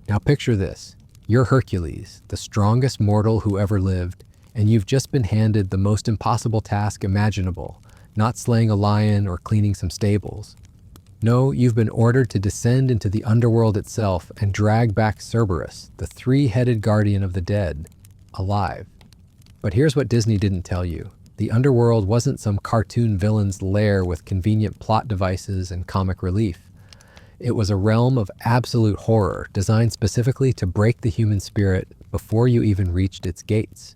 Now picture this. You're Hercules, the strongest mortal who ever lived, and you've just been handed the most impossible task imaginable, not slaying a lion or cleaning some stables. No, you've been ordered to descend into the underworld itself and drag back Cerberus, the three-headed guardian of the dead, alive. But here's what Disney didn't tell you. The underworld wasn't some cartoon villain's lair with convenient plot devices and comic relief. It was a realm of absolute horror designed specifically to break the human spirit before you even reached its gates.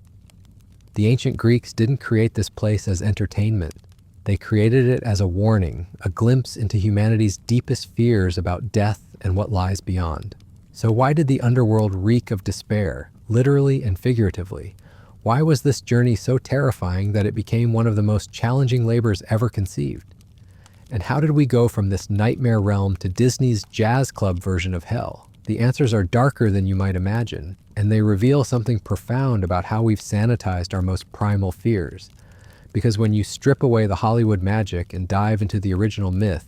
The ancient Greeks didn't create this place as entertainment. They created it as a warning, a glimpse into humanity's deepest fears about death and what lies beyond. So why did the underworld reek of despair, literally and figuratively? Why was this journey so terrifying that it became one of the most challenging labors ever conceived? And how did we go from this nightmare realm to Disney's jazz club version of hell? The answers are darker than you might imagine, and they reveal something profound about how we've sanitized our most primal fears. Because when you strip away the Hollywood magic and dive into the original myth,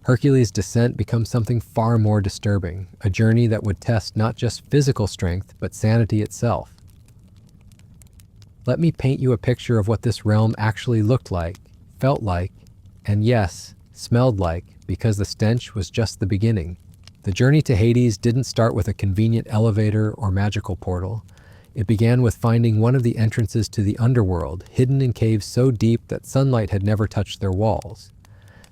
Hercules' descent becomes something far more disturbing, a journey that would test not just physical strength, but sanity itself. Let me paint you a picture of what this realm actually looked like, felt like, and yes, smelled like, because the stench was just the beginning. The journey to Hades didn't start with a convenient elevator or magical portal. It began with finding one of the entrances to the underworld, hidden in caves so deep that sunlight had never touched their walls.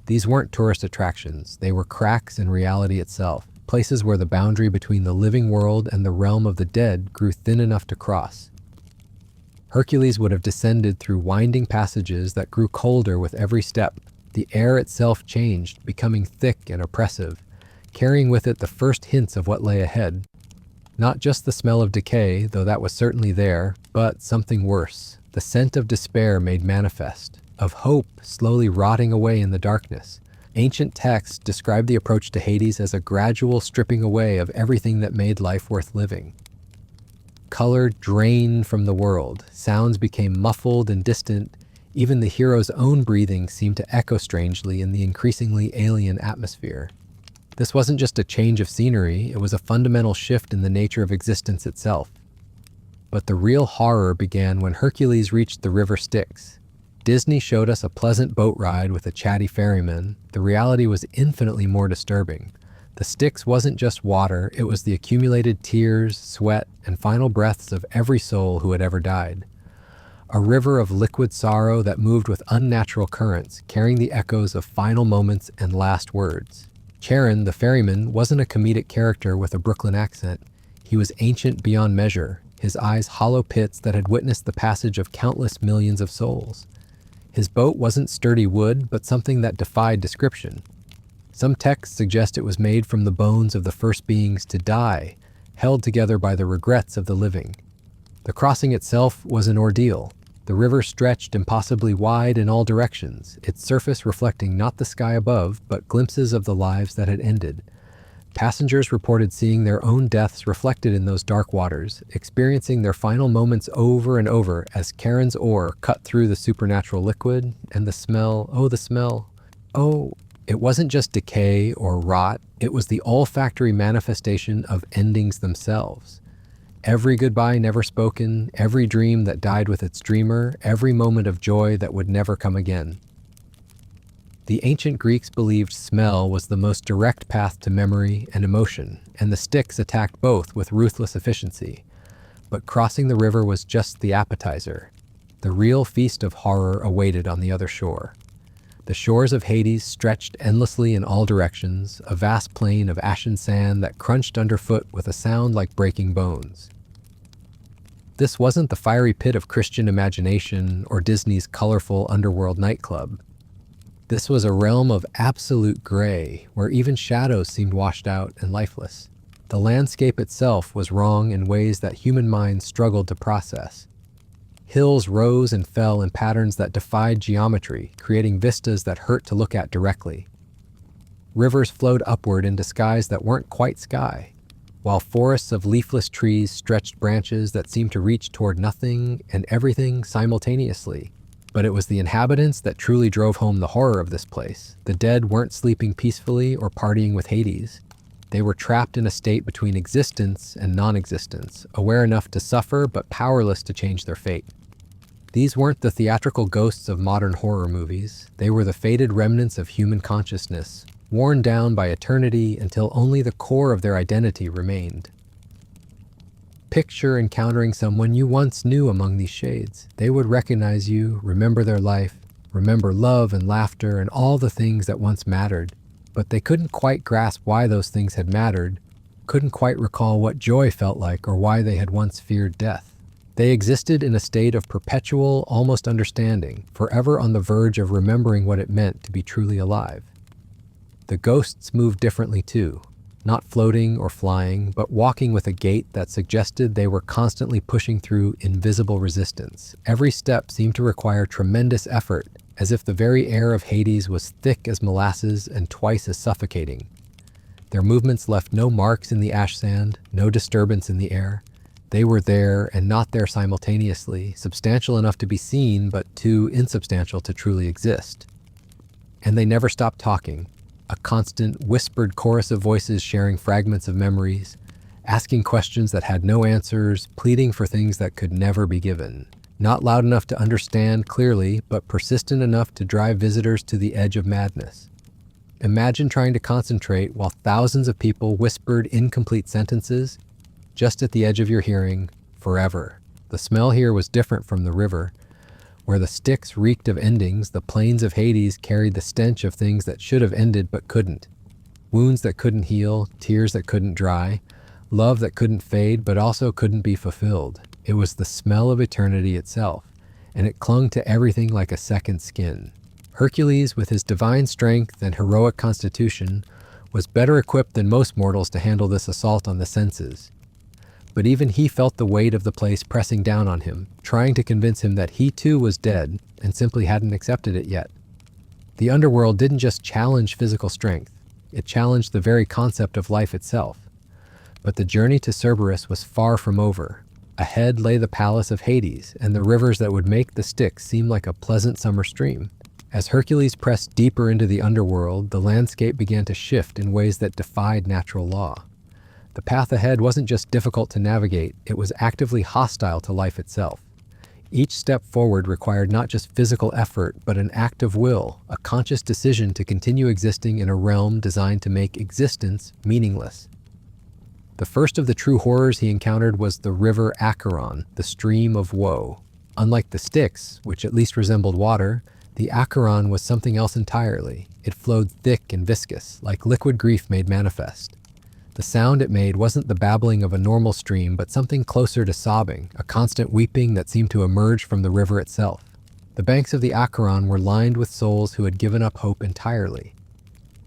These weren't tourist attractions, they were cracks in reality itself, places where the boundary between the living world and the realm of the dead grew thin enough to cross. Hercules would have descended through winding passages that grew colder with every step. The air itself changed, becoming thick and oppressive, carrying with it the first hints of what lay ahead. Not just the smell of decay, though that was certainly there, but something worse, the scent of despair made manifest, of hope slowly rotting away in the darkness. Ancient texts describe the approach to Hades as a gradual stripping away of everything that made life worth living. Color drained from the world, sounds became muffled and distant, even the hero's own breathing seemed to echo strangely in the increasingly alien atmosphere. This wasn't just a change of scenery, it was a fundamental shift in the nature of existence itself. But the real horror began when Hercules reached the river Styx. Disney showed us a pleasant boat ride with a chatty ferryman. The reality was infinitely more disturbing. The Styx wasn't just water, it was the accumulated tears, sweat, and final breaths of every soul who had ever died. A river of liquid sorrow that moved with unnatural currents, carrying the echoes of final moments and last words. Charon, the ferryman, wasn't a comedic character with a Brooklyn accent. He was ancient beyond measure, his eyes hollow pits that had witnessed the passage of countless millions of souls. His boat wasn't sturdy wood, but something that defied description. Some texts suggest it was made from the bones of the first beings to die, held together by the regrets of the living. The crossing itself was an ordeal. The river stretched impossibly wide in all directions, its surface reflecting not the sky above, but glimpses of the lives that had ended. Passengers reported seeing their own deaths reflected in those dark waters, experiencing their final moments over and over as Charon's oar cut through the supernatural liquid, and the smell, it wasn't just decay or rot, it was the olfactory manifestation of endings themselves. Every goodbye never spoken, every dream that died with its dreamer, every moment of joy that would never come again. The ancient Greeks believed smell was the most direct path to memory and emotion, and the Styx attacked both with ruthless efficiency. But crossing the river was just the appetizer. The real feast of horror awaited on the other shore. The shores of Hades stretched endlessly in all directions, a vast plain of ashen sand that crunched underfoot with a sound like breaking bones. This wasn't the fiery pit of Christian imagination or Disney's colorful underworld nightclub. This was a realm of absolute gray, where even shadows seemed washed out and lifeless. The landscape itself was wrong in ways that human minds struggled to process. Hills rose and fell in patterns that defied geometry, creating vistas that hurt to look at directly. Rivers flowed upward into skies that weren't quite sky, while forests of leafless trees stretched branches that seemed to reach toward nothing and everything simultaneously. But it was the inhabitants that truly drove home the horror of this place. The dead weren't sleeping peacefully or partying with Hades. They were trapped in a state between existence and non-existence, aware enough to suffer but powerless to change their fate. These weren't the theatrical ghosts of modern horror movies. They were the faded remnants of human consciousness, worn down by eternity until only the core of their identity remained. Picture encountering someone you once knew among these shades. They would recognize you, remember their life, remember love and laughter and all the things that once mattered. But they couldn't quite grasp why those things had mattered, couldn't quite recall what joy felt like or why they had once feared death. They existed in a state of perpetual, almost understanding, forever on the verge of remembering what it meant to be truly alive. The ghosts moved differently too, not floating or flying, but walking with a gait that suggested they were constantly pushing through invisible resistance. Every step seemed to require tremendous effort, as if the very air of Hades was thick as molasses and twice as suffocating. Their movements left no marks in the ash sand, no disturbance in the air. They were there and not there simultaneously, substantial enough to be seen, but too insubstantial to truly exist. And they never stopped talking, a constant, whispered chorus of voices sharing fragments of memories, asking questions that had no answers, pleading for things that could never be given. Not loud enough to understand clearly, but persistent enough to drive visitors to the edge of madness. Imagine trying to concentrate while thousands of people whispered incomplete sentences, just at the edge of your hearing, forever. The smell here was different from the river. Where the Styx reeked of endings, the plains of Hades carried the stench of things that should have ended but couldn't. Wounds that couldn't heal, tears that couldn't dry, love that couldn't fade but also couldn't be fulfilled. It was the smell of eternity itself, and it clung to everything like a second skin. Hercules, with his divine strength and heroic constitution, was better equipped than most mortals to handle this assault on the senses. But even he felt the weight of the place pressing down on him, trying to convince him that he too was dead and simply hadn't accepted it yet. The Underworld didn't just challenge physical strength, it challenged the very concept of life itself. But the journey to Cerberus was far from over. Ahead lay the palace of Hades and the rivers that would make the Styx seem like a pleasant summer stream. As Hercules pressed deeper into the underworld, the landscape began to shift in ways that defied natural law. The path ahead wasn't just difficult to navigate, it was actively hostile to life itself. Each step forward required not just physical effort, but an act of will, a conscious decision to continue existing in a realm designed to make existence meaningless. The first of the true horrors he encountered was the river Acheron, the stream of woe. Unlike the Styx, which at least resembled water, the Acheron was something else entirely. It flowed thick and viscous, like liquid grief made manifest. The sound it made wasn't the babbling of a normal stream, but something closer to sobbing, a constant weeping that seemed to emerge from the river itself. The banks of the Acheron were lined with souls who had given up hope entirely.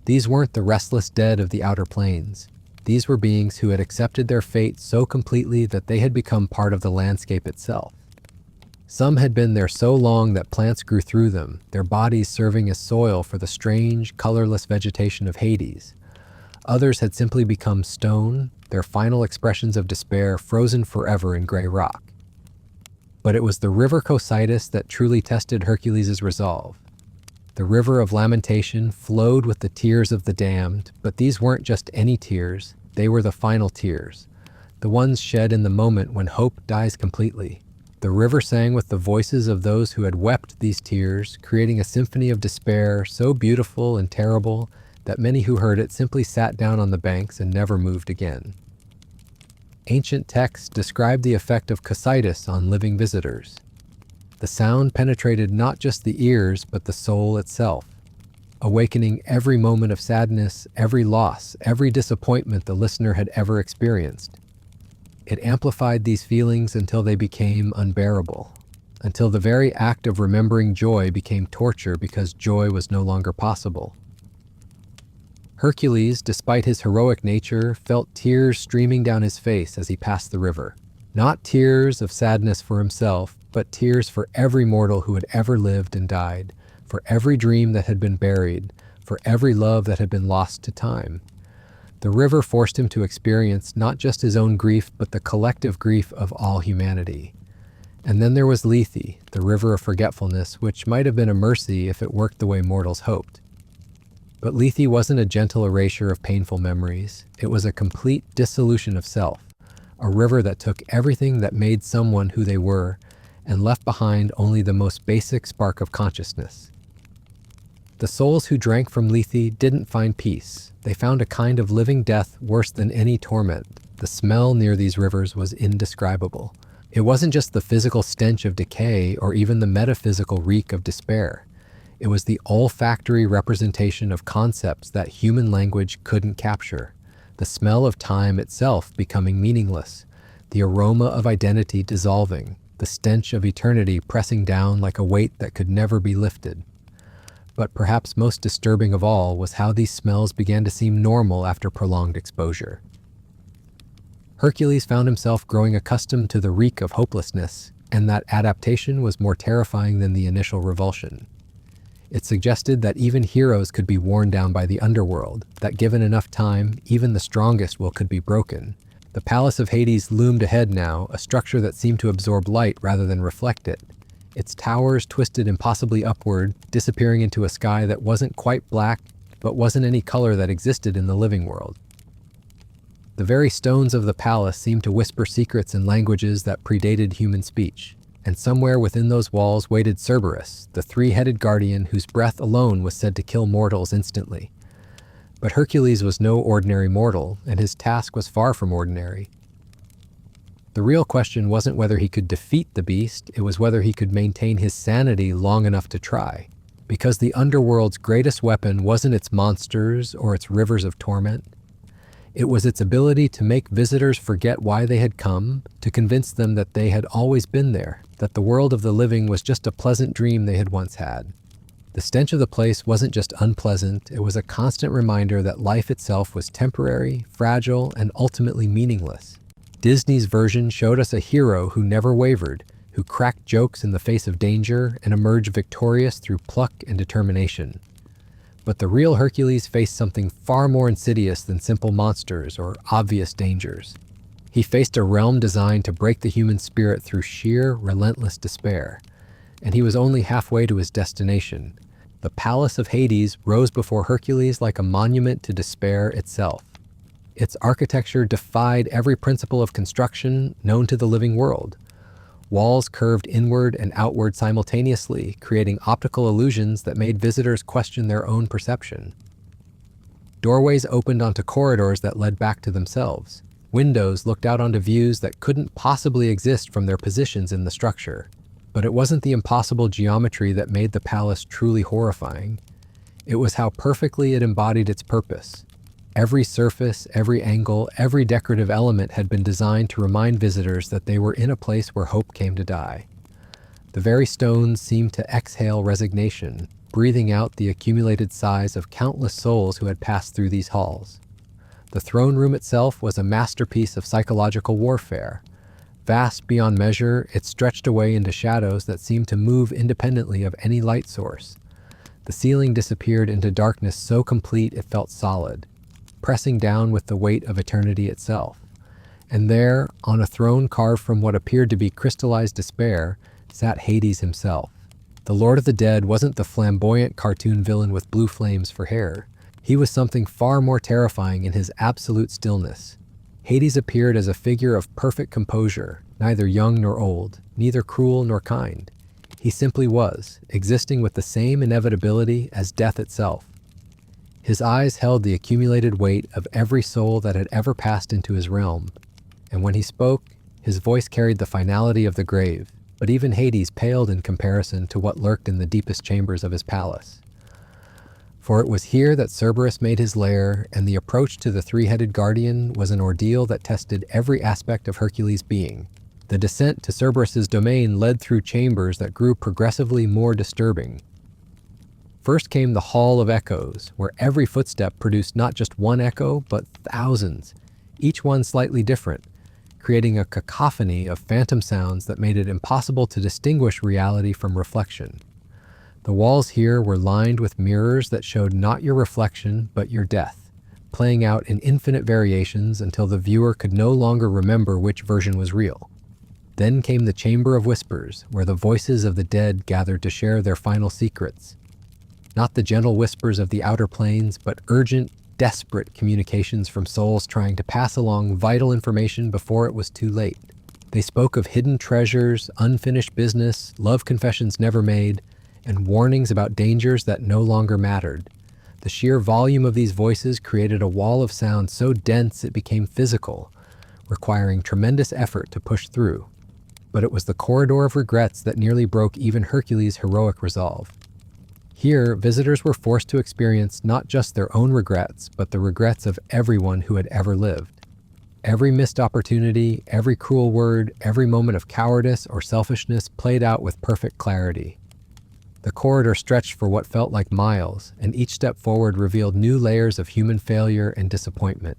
These weren't the restless dead of the outer plains. These were beings who had accepted their fate so completely that they had become part of the landscape itself. Some had been there so long that plants grew through them, their bodies serving as soil for the strange, colorless vegetation of Hades. Others had simply become stone, their final expressions of despair frozen forever in gray rock. But it was the river Cocytus that truly tested Hercules' resolve. The river of lamentation flowed with the tears of the damned, but these weren't just any tears, they were the final tears, the ones shed in the moment when hope dies completely. The river sang with the voices of those who had wept these tears, creating a symphony of despair so beautiful and terrible that many who heard it simply sat down on the banks and never moved again. Ancient texts describe the effect of Cocytus on living visitors. The sound penetrated not just the ears, but the soul itself, awakening every moment of sadness, every loss, every disappointment the listener had ever experienced. It amplified these feelings until they became unbearable, until the very act of remembering joy became torture because joy was no longer possible. Hercules, despite his heroic nature, felt tears streaming down his face as he passed the river. Not tears of sadness for himself, but tears for every mortal who had ever lived and died, for every dream that had been buried, for every love that had been lost to time. The river forced him to experience not just his own grief, but the collective grief of all humanity. And then there was Lethe, the river of forgetfulness, which might have been a mercy if it worked the way mortals hoped. But Lethe wasn't a gentle erasure of painful memories. It was a complete dissolution of self, a river that took everything that made someone who they were and left behind only the most basic spark of consciousness. The souls who drank from Lethe didn't find peace. They found a kind of living death worse than any torment. The smell near these rivers was indescribable. It wasn't just the physical stench of decay or even the metaphysical reek of despair. It was the olfactory representation of concepts that human language couldn't capture. The smell of time itself becoming meaningless, the aroma of identity dissolving, the stench of eternity pressing down like a weight that could never be lifted. But perhaps most disturbing of all was how these smells began to seem normal after prolonged exposure. Hercules found himself growing accustomed to the reek of hopelessness, and that adaptation was more terrifying than the initial revulsion. It suggested that even heroes could be worn down by the underworld, that given enough time, even the strongest will could be broken. The palace of Hades loomed ahead now, a structure that seemed to absorb light rather than reflect it. Its towers twisted impossibly upward, disappearing into a sky that wasn't quite black, but wasn't any color that existed in the living world. The very stones of the palace seemed to whisper secrets in languages that predated human speech. And somewhere within those walls waited Cerberus, the three-headed guardian whose breath alone was said to kill mortals instantly. But Hercules was no ordinary mortal, and his task was far from ordinary. The real question wasn't whether he could defeat the beast, it was whether he could maintain his sanity long enough to try. Because the underworld's greatest weapon wasn't its monsters or its rivers of torment. It was its ability to make visitors forget why they had come, to convince them that they had always been there, that the world of the living was just a pleasant dream they had once had. The stench of the place wasn't just unpleasant, it was a constant reminder that life itself was temporary, fragile, and ultimately meaningless. Disney's version showed us a hero who never wavered, who cracked jokes in the face of danger and emerged victorious through pluck and determination. But the real Hercules faced something far more insidious than simple monsters or obvious dangers. He faced a realm designed to break the human spirit through sheer, relentless despair. And he was only halfway to his destination. The palace of Hades rose before Hercules like a monument to despair itself. Its architecture defied every principle of construction known to the living world. Walls curved inward and outward simultaneously, creating optical illusions that made visitors question their own perception. Doorways opened onto corridors that led back to themselves. Windows looked out onto views that couldn't possibly exist from their positions in the structure. But it wasn't the impossible geometry that made the palace truly horrifying. It was how perfectly it embodied its purpose. Every surface, every angle, every decorative element had been designed to remind visitors that they were in a place where hope came to die. The very stones seemed to exhale resignation, breathing out the accumulated sighs of countless souls who had passed through these halls. The throne room itself was a masterpiece of psychological warfare. Vast beyond measure, it stretched away into shadows that seemed to move independently of any light source. The ceiling disappeared into darkness so complete it felt solid, pressing down with the weight of eternity itself. And there, on a throne carved from what appeared to be crystallized despair, sat Hades himself. The Lord of the Dead wasn't the flamboyant cartoon villain with blue flames for hair. He was something far more terrifying in his absolute stillness. Hades appeared as a figure of perfect composure, neither young nor old, neither cruel nor kind. He simply was, existing with the same inevitability as death itself. His eyes held the accumulated weight of every soul that had ever passed into his realm, and when he spoke, his voice carried the finality of the grave, but even Hades paled in comparison to what lurked in the deepest chambers of his palace. For it was here that Cerberus made his lair, and the approach to the three-headed guardian was an ordeal that tested every aspect of Hercules' being. The descent to Cerberus's domain led through chambers that grew progressively more disturbing. First came the Hall of Echoes, where every footstep produced not just one echo, but thousands, each one slightly different, creating a cacophony of phantom sounds that made it impossible to distinguish reality from reflection. The walls here were lined with mirrors that showed not your reflection, but your death, playing out in infinite variations until the viewer could no longer remember which version was real. Then came the Chamber of Whispers, where the voices of the dead gathered to share their final secrets. Not the gentle whispers of the outer planes, but urgent, desperate communications from souls trying to pass along vital information before it was too late. They spoke of hidden treasures, unfinished business, love confessions never made, and warnings about dangers that no longer mattered. The sheer volume of these voices created a wall of sound so dense it became physical, requiring tremendous effort to push through. But it was the corridor of regrets that nearly broke even Hercules' heroic resolve. Here, visitors were forced to experience not just their own regrets, but the regrets of everyone who had ever lived. Every missed opportunity, every cruel word, every moment of cowardice or selfishness played out with perfect clarity. The corridor stretched for what felt like miles, and each step forward revealed new layers of human failure and disappointment.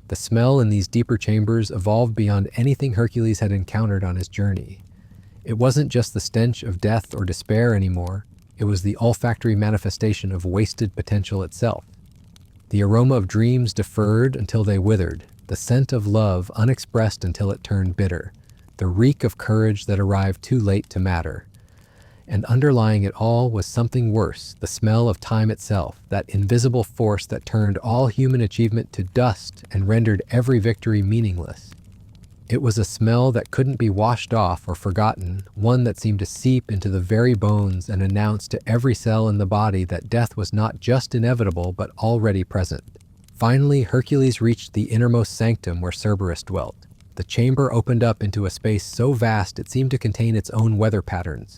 The smell in these deeper chambers evolved beyond anything Hercules had encountered on his journey. It wasn't just the stench of death or despair anymore, it was the olfactory manifestation of wasted potential itself. The aroma of dreams deferred until they withered, the scent of love unexpressed until it turned bitter, the reek of courage that arrived too late to matter. And underlying it all was something worse, the smell of time itself, that invisible force that turned all human achievement to dust and rendered every victory meaningless. It was a smell that couldn't be washed off or forgotten, one that seemed to seep into the very bones and announce to every cell in the body that death was not just inevitable but already present. Finally, Hercules reached the innermost sanctum where Cerberus dwelt. The chamber opened up into a space so vast it seemed to contain its own weather patterns.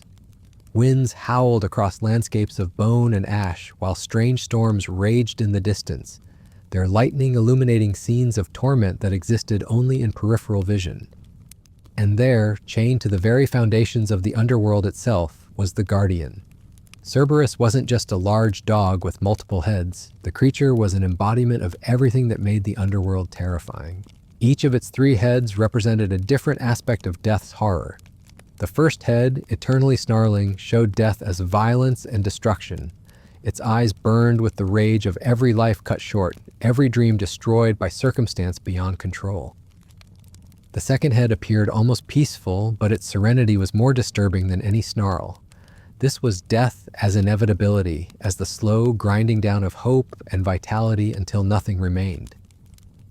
Winds howled across landscapes of bone and ash, while strange storms raged in the distance, their lightning illuminating scenes of torment that existed only in peripheral vision. And there, chained to the very foundations of the underworld itself, was the Guardian. Cerberus wasn't just a large dog with multiple heads. The creature was an embodiment of everything that made the underworld terrifying. Each of its 3 heads represented a different aspect of death's horror. The first head, eternally snarling, showed death as violence and destruction. Its eyes burned with the rage of every life cut short, every dream destroyed by circumstance beyond control. The second head appeared almost peaceful, but its serenity was more disturbing than any snarl. This was death as inevitability, as the slow grinding down of hope and vitality until nothing remained.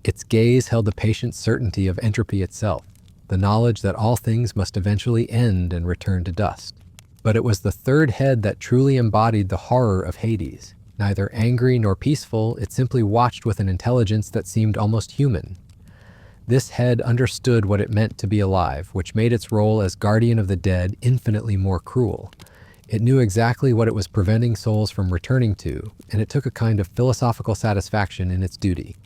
Its gaze held the patient certainty of entropy itself, the knowledge that all things must eventually end and return to dust. But it was the third head that truly embodied the horror of Hades. Neither angry nor peaceful, it simply watched with an intelligence that seemed almost human. This head understood what it meant to be alive, which made its role as guardian of the dead infinitely more cruel. It knew exactly what it was preventing souls from returning to, and it took a kind of philosophical satisfaction in its duty.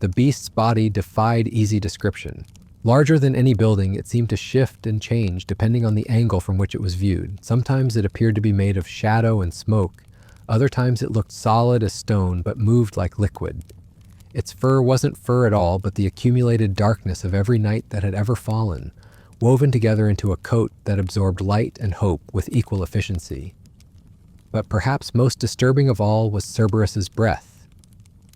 The beast's body defied easy description. Larger than any building, it seemed to shift and change depending on the angle from which it was viewed. Sometimes it appeared to be made of shadow and smoke. Other times it looked solid as stone but moved like liquid. Its fur wasn't fur at all, but the accumulated darkness of every night that had ever fallen, woven together into a coat that absorbed light and hope with equal efficiency. But perhaps most disturbing of all was Cerberus's breath.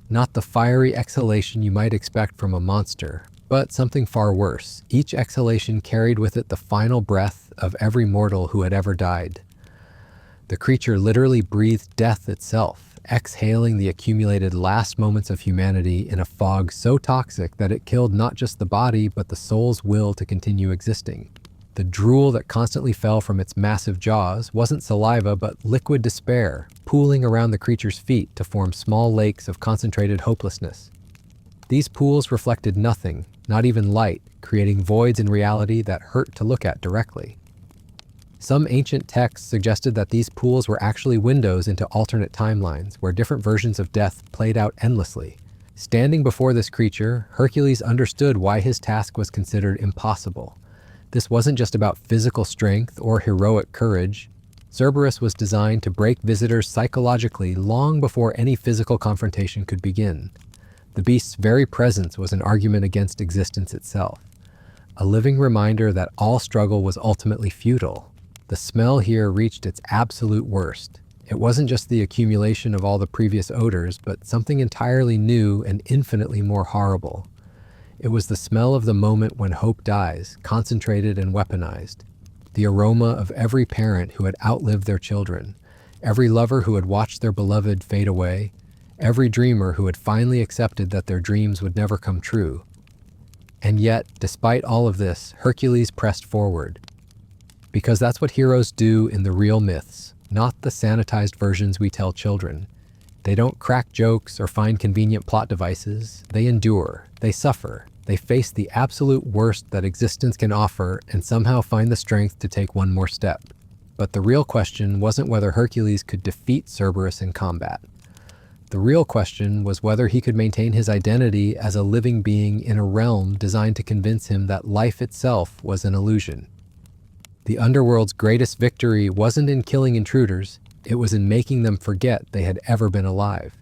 Not the fiery exhalation you might expect from a monster, but something far worse. Each exhalation carried with it the final breath of every mortal who had ever died. The creature literally breathed death itself, exhaling the accumulated last moments of humanity in a fog so toxic that it killed not just the body, but the soul's will to continue existing. The drool that constantly fell from its massive jaws wasn't saliva, but liquid despair, pooling around the creature's feet to form small lakes of concentrated hopelessness. These pools reflected nothing, not even light, creating voids in reality that hurt to look at directly. Some ancient texts suggested that these pools were actually windows into alternate timelines, where different versions of death played out endlessly. Standing before this creature, Hercules understood why his task was considered impossible. This wasn't just about physical strength or heroic courage. Cerberus was designed to break visitors psychologically long before any physical confrontation could begin. The beast's very presence was an argument against existence itself, a living reminder that all struggle was ultimately futile. The smell here reached its absolute worst. It wasn't just the accumulation of all the previous odors, but something entirely new and infinitely more horrible. It was the smell of the moment when hope dies, concentrated and weaponized. The aroma of every parent who had outlived their children. every lover who had watched their beloved fade away, every dreamer who had finally accepted that their dreams would never come true. And yet, despite all of this, Hercules pressed forward. Because that's what heroes do in the real myths, not the sanitized versions we tell children. They don't crack jokes or find convenient plot devices. They endure, they suffer, they face the absolute worst that existence can offer and somehow find the strength to take one more step. But the real question wasn't whether Hercules could defeat Cerberus in combat. The real question was whether he could maintain his identity as a living being in a realm designed to convince him that life itself was an illusion. The Underworld's greatest victory wasn't in killing intruders, it was in making them forget they had ever been alive.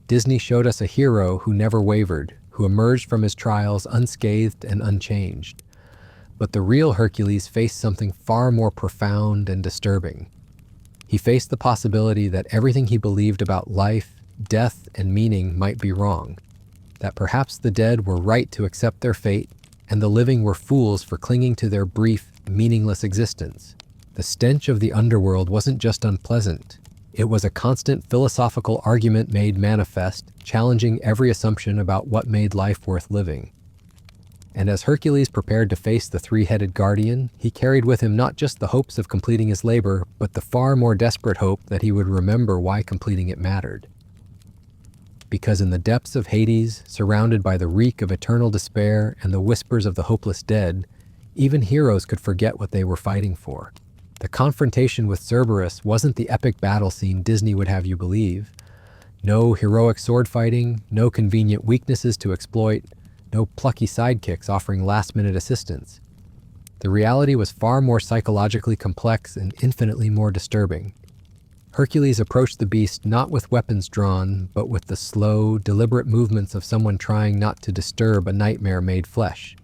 Disney showed us a hero who never wavered, who emerged from his trials unscathed and unchanged. But the real Hercules faced something far more profound and disturbing. He faced the possibility that everything he believed about life, death, and meaning might be wrong, that perhaps the dead were right to accept their fate, and the living were fools for clinging to their brief, meaningless existence. The stench of the underworld wasn't just unpleasant. It was a constant philosophical argument made manifest, challenging every assumption about what made life worth living. And as Hercules prepared to face the three-headed guardian, he carried with him not just the hopes of completing his labor, but the far more desperate hope that he would remember why completing it mattered. Because in the depths of Hades, surrounded by the reek of eternal despair and the whispers of the hopeless dead, even heroes could forget what they were fighting for. The confrontation with Cerberus wasn't the epic battle scene Disney would have you believe. No heroic sword fighting, no convenient weaknesses to exploit, no plucky sidekicks offering last-minute assistance. The reality was far more psychologically complex and infinitely more disturbing. Hercules approached the beast not with weapons drawn, but with the slow, deliberate movements of someone trying not to disturb a nightmare made flesh.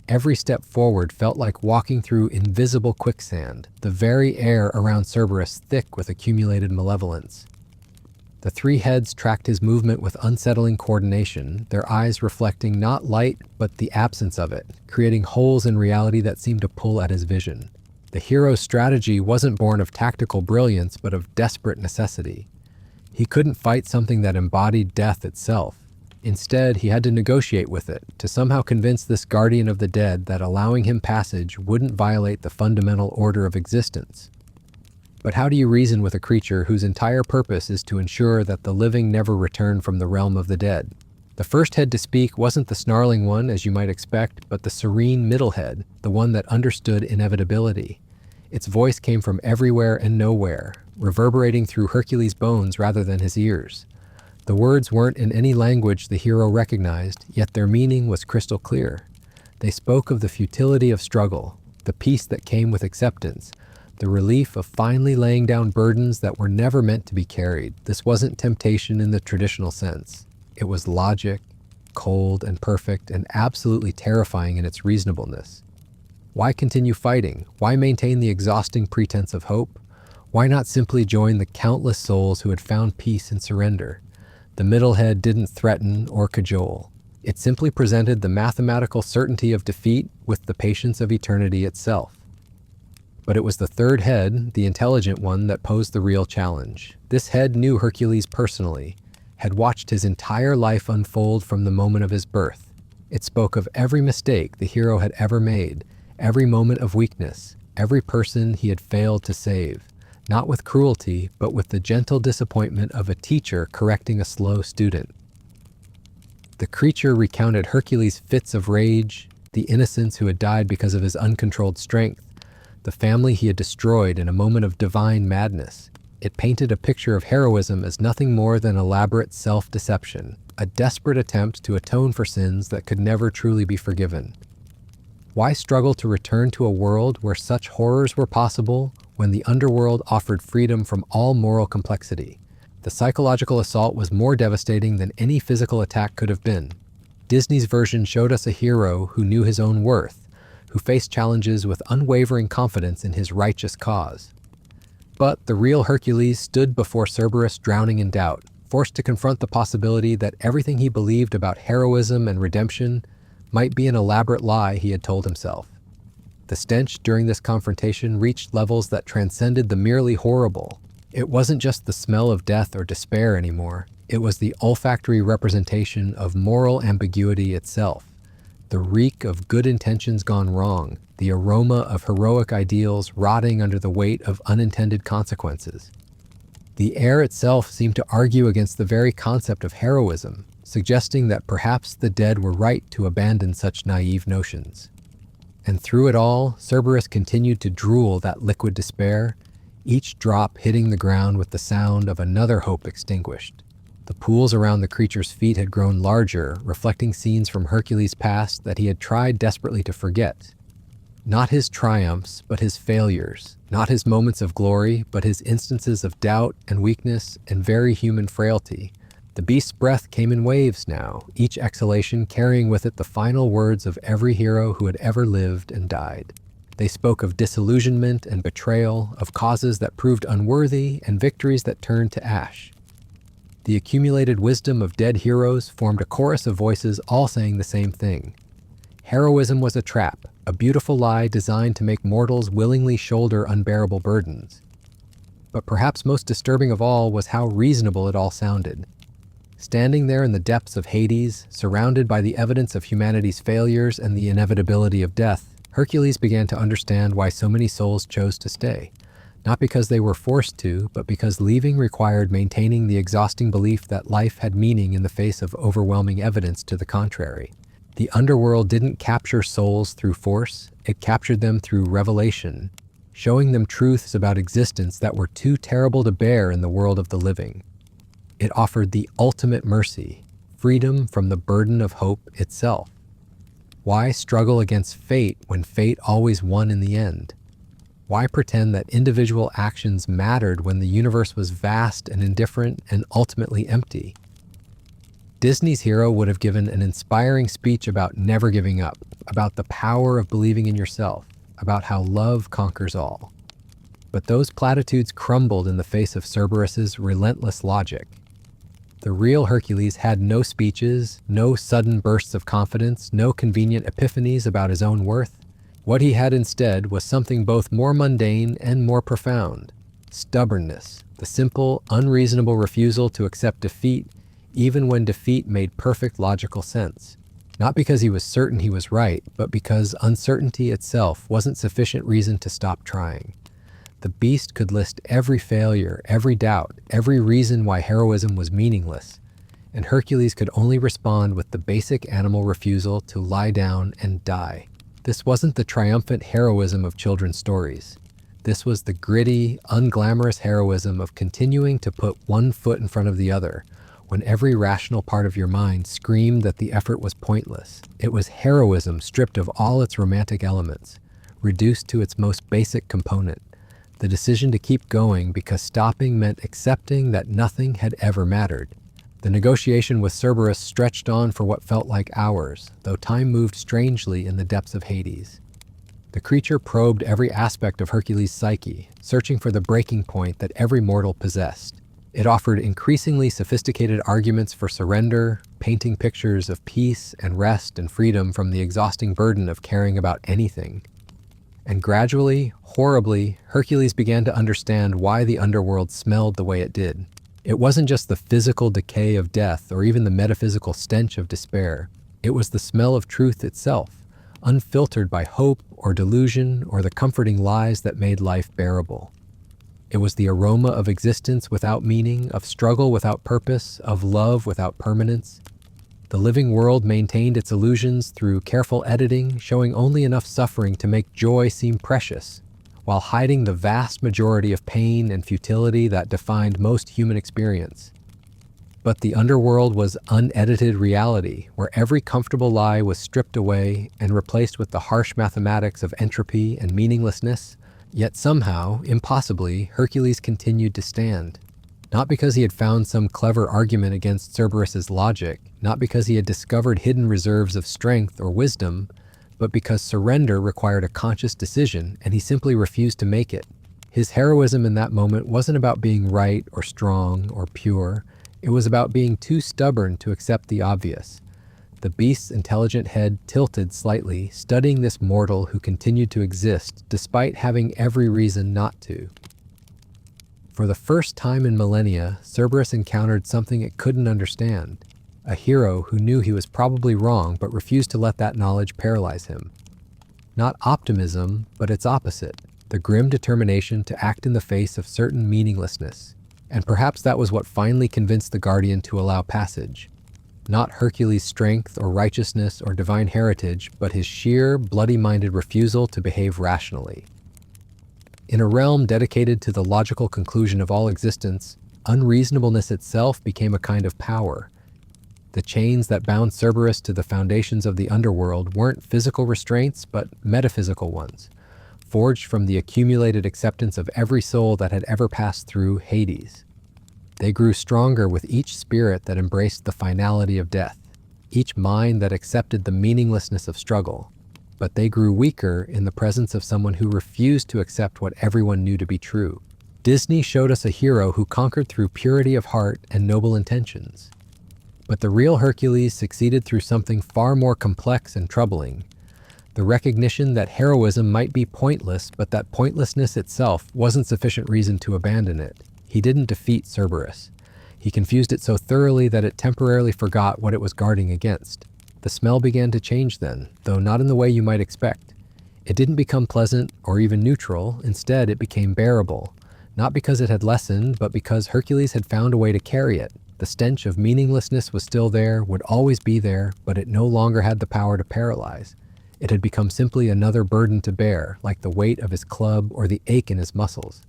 Every step forward felt like walking through invisible quicksand, the very air around Cerberus thick with accumulated malevolence. The three heads tracked his movement with unsettling coordination, their eyes reflecting not light, but the absence of it, creating holes in reality that seemed to pull at his vision. The hero's strategy wasn't born of tactical brilliance, but of desperate necessity. He couldn't fight something that embodied death itself. Instead, he had to negotiate with it, to somehow convince this guardian of the dead that allowing him passage wouldn't violate the fundamental order of existence. But how do you reason with a creature whose entire purpose is to ensure that the living never return from the realm of the dead? The first head to speak wasn't the snarling one, as you might expect, but the serene middle head, the one that understood inevitability. Its voice came from everywhere and nowhere, reverberating through Hercules' bones rather than his ears. The words weren't in any language the hero recognized, yet their meaning was crystal clear. They spoke of the futility of struggle, the peace that came with acceptance, the relief of finally laying down burdens that were never meant to be carried. This wasn't temptation in the traditional sense. It was logic, cold and perfect, and absolutely terrifying in its reasonableness. Why continue fighting? Why maintain the exhausting pretense of hope? Why not simply join the countless souls who had found peace in surrender? The middle head didn't threaten or cajole. It simply presented the mathematical certainty of defeat with the patience of eternity itself. But it was the third head, the intelligent one, that posed the real challenge. This head knew Hercules personally, had watched his entire life unfold from the moment of his birth. It spoke of every mistake the hero had ever made, every moment of weakness, every person he had failed to save, not with cruelty, but with the gentle disappointment of a teacher correcting a slow student. The creature recounted Hercules' fits of rage, the innocents who had died because of his uncontrolled strength, the family he had destroyed in a moment of divine madness. It painted a picture of heroism as nothing more than elaborate self-deception, a desperate attempt to atone for sins that could never truly be forgiven. Why struggle to return to a world where such horrors were possible when the underworld offered freedom from all moral complexity? The psychological assault was more devastating than any physical attack could have been. Disney's version showed us a hero who knew his own worth, who faced challenges with unwavering confidence in his righteous cause. But the real Hercules stood before Cerberus drowning in doubt, forced to confront the possibility that everything he believed about heroism and redemption might be an elaborate lie he had told himself. The stench during this confrontation reached levels that transcended the merely horrible. It wasn't just the smell of death or despair anymore. It was the olfactory representation of moral ambiguity itself. The reek of good intentions gone wrong, the aroma of heroic ideals rotting under the weight of unintended consequences. The air itself seemed to argue against the very concept of heroism, suggesting that perhaps the dead were right to abandon such naive notions. And through it all, Cerberus continued to drool that liquid despair, each drop hitting the ground with the sound of another hope extinguished. The pools around the creature's feet had grown larger, reflecting scenes from Hercules' past that he had tried desperately to forget. Not his triumphs, but his failures. Not his moments of glory, but his instances of doubt and weakness and very human frailty. The beast's breath came in waves now, each exhalation carrying with it the final words of every hero who had ever lived and died. They spoke of disillusionment and betrayal, of causes that proved unworthy and victories that turned to ash. The accumulated wisdom of dead heroes formed a chorus of voices all saying the same thing. Heroism was a trap, a beautiful lie designed to make mortals willingly shoulder unbearable burdens. But perhaps most disturbing of all was how reasonable it all sounded. Standing there in the depths of Hades, surrounded by the evidence of humanity's failures and the inevitability of death, Hercules began to understand why so many souls chose to stay. Not because they were forced to, but because leaving required maintaining the exhausting belief that life had meaning in the face of overwhelming evidence to the contrary. The underworld didn't capture souls through force, it captured them through revelation, showing them truths about existence that were too terrible to bear in the world of the living. It offered the ultimate mercy, freedom from the burden of hope itself. Why struggle against fate when fate always won in the end? Why pretend that individual actions mattered when the universe was vast and indifferent and ultimately empty? Disney's hero would have given an inspiring speech about never giving up, about the power of believing in yourself, about how love conquers all. But those platitudes crumbled in the face of Cerberus's relentless logic. The real Hercules had no speeches, no sudden bursts of confidence, no convenient epiphanies about his own worth. What he had instead was something both more mundane and more profound. Stubbornness, the simple, unreasonable refusal to accept defeat, even when defeat made perfect logical sense. Not because he was certain he was right, but because uncertainty itself wasn't sufficient reason to stop trying. The beast could list every failure, every doubt, every reason why heroism was meaningless, and Hercules could only respond with the basic animal refusal to lie down and die. This wasn't the triumphant heroism of children's stories. This was the gritty, unglamorous heroism of continuing to put one foot in front of the other, when every rational part of your mind screamed that the effort was pointless. It was heroism stripped of all its romantic elements, reduced to its most basic component, the decision to keep going because stopping meant accepting that nothing had ever mattered. The negotiation with Cerberus stretched on for what felt like hours, though time moved strangely in the depths of Hades. The creature probed every aspect of Hercules' psyche, searching for the breaking point that every mortal possessed. It offered increasingly sophisticated arguments for surrender, painting pictures of peace and rest and freedom from the exhausting burden of caring about anything. And gradually, horribly, Hercules began to understand why the underworld smelled the way it did. It wasn't just the physical decay of death or even the metaphysical stench of despair. It was the smell of truth itself, unfiltered by hope or delusion or the comforting lies that made life bearable. It was the aroma of existence without meaning, of struggle without purpose, of love without permanence. The living world maintained its illusions through careful editing, showing only enough suffering to make joy seem precious, while hiding the vast majority of pain and futility that defined most human experience. But the underworld was unedited reality, where every comfortable lie was stripped away and replaced with the harsh mathematics of entropy and meaninglessness. Yet somehow, impossibly, Hercules continued to stand. Not because he had found some clever argument against Cerberus's logic, not because he had discovered hidden reserves of strength or wisdom, but because surrender required a conscious decision, and he simply refused to make it. His heroism in that moment wasn't about being right or strong or pure. It was about being too stubborn to accept the obvious. The beast's intelligent head tilted slightly, studying this mortal who continued to exist despite having every reason not to. For the first time in millennia, Cerberus encountered something it couldn't understand. A hero who knew he was probably wrong but refused to let that knowledge paralyze him. Not optimism, but its opposite, the grim determination to act in the face of certain meaninglessness. And perhaps that was what finally convinced the Guardian to allow passage. Not Hercules' strength or righteousness or divine heritage, but his sheer, bloody-minded refusal to behave rationally. In a realm dedicated to the logical conclusion of all existence, unreasonableness itself became a kind of power. The chains that bound Cerberus to the foundations of the underworld weren't physical restraints, but metaphysical ones, forged from the accumulated acceptance of every soul that had ever passed through Hades. They grew stronger with each spirit that embraced the finality of death, each mind that accepted the meaninglessness of struggle. But they grew weaker in the presence of someone who refused to accept what everyone knew to be true. Disney showed us a hero who conquered through purity of heart and noble intentions. But the real Hercules succeeded through something far more complex and troubling. The recognition that heroism might be pointless, but that pointlessness itself wasn't sufficient reason to abandon it. He didn't defeat Cerberus. He confused it so thoroughly that it temporarily forgot what it was guarding against. The smell began to change then, though not in the way you might expect. It didn't become pleasant or even neutral. Instead, it became bearable. Not because it had lessened, but because Hercules had found a way to carry it. The stench of meaninglessness was still there, would always be there, but it no longer had the power to paralyze. It had become simply another burden to bear, like the weight of his club or the ache in his muscles.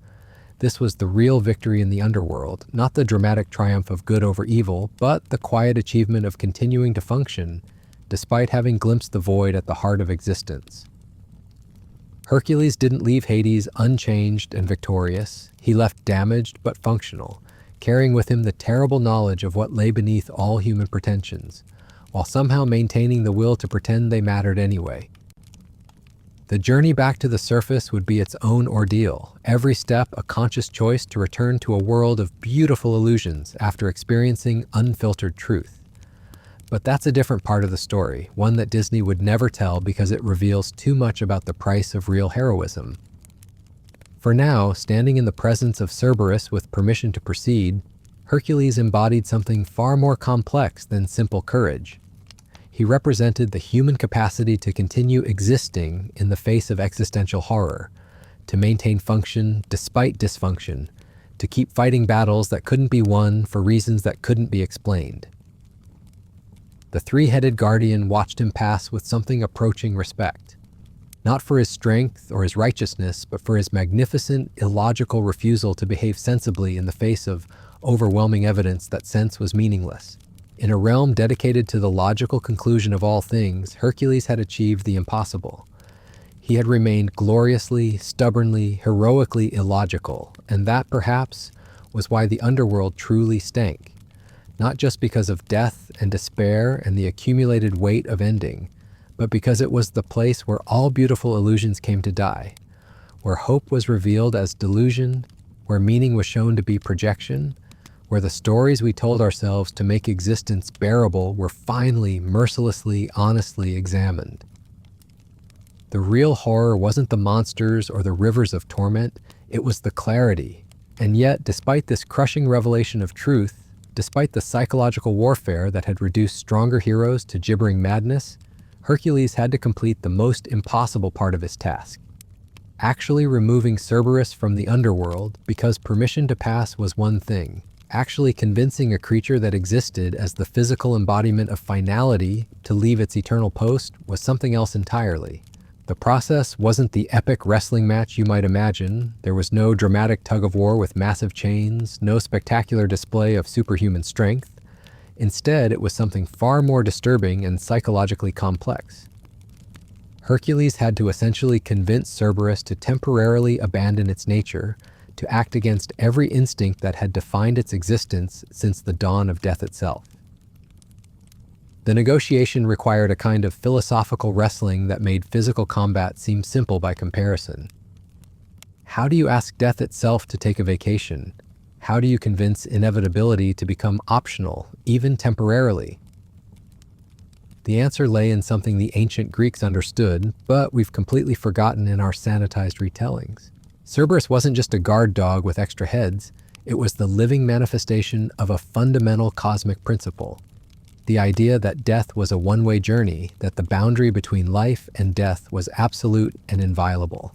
This was the real victory in the underworld, not the dramatic triumph of good over evil, but the quiet achievement of continuing to function, despite having glimpsed the void at the heart of existence. Hercules didn't leave Hades unchanged and victorious. He left damaged but functional, carrying with him the terrible knowledge of what lay beneath all human pretensions, while somehow maintaining the will to pretend they mattered anyway. The journey back to the surface would be its own ordeal, every step a conscious choice to return to a world of beautiful illusions after experiencing unfiltered truth. But that's a different part of the story, one that Disney would never tell because it reveals too much about the price of real heroism. For now, standing in the presence of Cerberus with permission to proceed, Hercules embodied something far more complex than simple courage. He represented the human capacity to continue existing in the face of existential horror, to maintain function despite dysfunction, to keep fighting battles that couldn't be won for reasons that couldn't be explained. The three-headed guardian watched him pass with something approaching respect, not for his strength or his righteousness, but for his magnificent, illogical refusal to behave sensibly in the face of overwhelming evidence that sense was meaningless. In a realm dedicated to the logical conclusion of all things, Hercules had achieved the impossible. He had remained gloriously, stubbornly, heroically illogical, and that, perhaps, was why the underworld truly stank. Not just because of death and despair and the accumulated weight of ending, but because it was the place where all beautiful illusions came to die, where hope was revealed as delusion, where meaning was shown to be projection, where the stories we told ourselves to make existence bearable were finally, mercilessly, honestly examined. The real horror wasn't the monsters or the rivers of torment, it was the clarity. And yet, despite this crushing revelation of truth, despite the psychological warfare that had reduced stronger heroes to gibbering madness, Hercules had to complete the most impossible part of his task. Actually removing Cerberus from the underworld, because permission to pass was one thing. Actually convincing a creature that existed as the physical embodiment of finality to leave its eternal post was something else entirely. The process wasn't the epic wrestling match you might imagine. There was no dramatic tug-of-war with massive chains, no spectacular display of superhuman strength. Instead, it was something far more disturbing and psychologically complex. Hercules had to essentially convince Cerberus to temporarily abandon its nature, to act against every instinct that had defined its existence since the dawn of death itself. The negotiation required a kind of philosophical wrestling that made physical combat seem simple by comparison. How do you ask death itself to take a vacation? How do you convince inevitability to become optional, even temporarily? The answer lay in something the ancient Greeks understood, but we've completely forgotten in our sanitized retellings. Cerberus wasn't just a guard dog with extra heads, it was the living manifestation of a fundamental cosmic principle. The idea that death was a one-way journey, that the boundary between life and death was absolute and inviolable.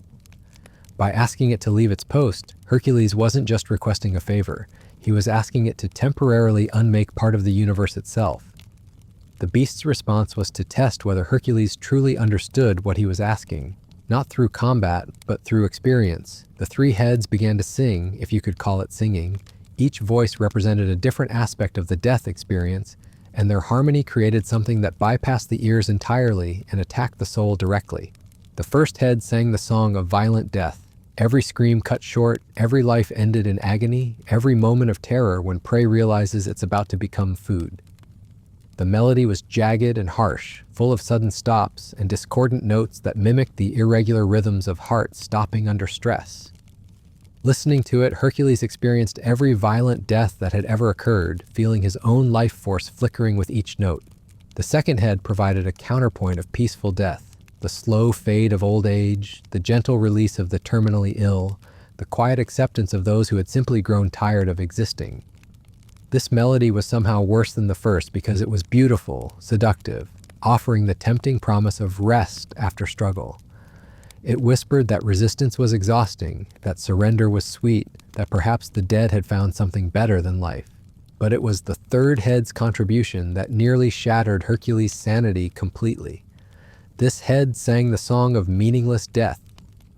By asking it to leave its post, Hercules wasn't just requesting a favor, he was asking it to temporarily unmake part of the universe itself. The beast's response was to test whether Hercules truly understood what he was asking. Not through combat, but through experience. The three heads began to sing, if you could call it singing. Each voice represented a different aspect of the death experience, and their harmony created something that bypassed the ears entirely and attacked the soul directly. The first head sang the song of violent death. Every scream cut short, every life ended in agony, every moment of terror when prey realizes it's about to become food. The melody was jagged and harsh, full of sudden stops and discordant notes that mimicked the irregular rhythms of heart stopping under stress. Listening to it, Hercules experienced every violent death that had ever occurred, feeling his own life force flickering with each note. The second head provided a counterpoint of peaceful death, the slow fade of old age, the gentle release of the terminally ill, the quiet acceptance of those who had simply grown tired of existing. This melody was somehow worse than the first because it was beautiful, seductive, offering the tempting promise of rest after struggle. It whispered that resistance was exhausting, that surrender was sweet, that perhaps the dead had found something better than life. But it was the third head's contribution that nearly shattered Hercules' sanity completely. This head sang the song of meaningless death,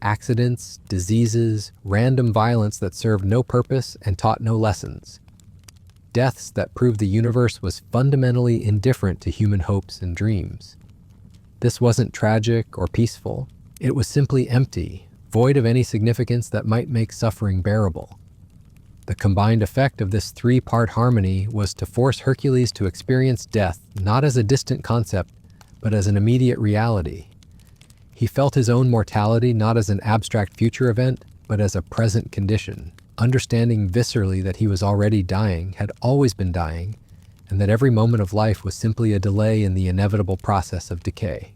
accidents, diseases, random violence that served no purpose and taught no lessons. Deaths that proved the universe was fundamentally indifferent to human hopes and dreams. This wasn't tragic or peaceful. It was simply empty, void of any significance that might make suffering bearable. The combined effect of this three-part harmony was to force Hercules to experience death not as a distant concept, but as an immediate reality. He felt his own mortality not as an abstract future event, but as a present condition. Understanding viscerally that he was already dying, had always been dying, and that every moment of life was simply a delay in the inevitable process of decay.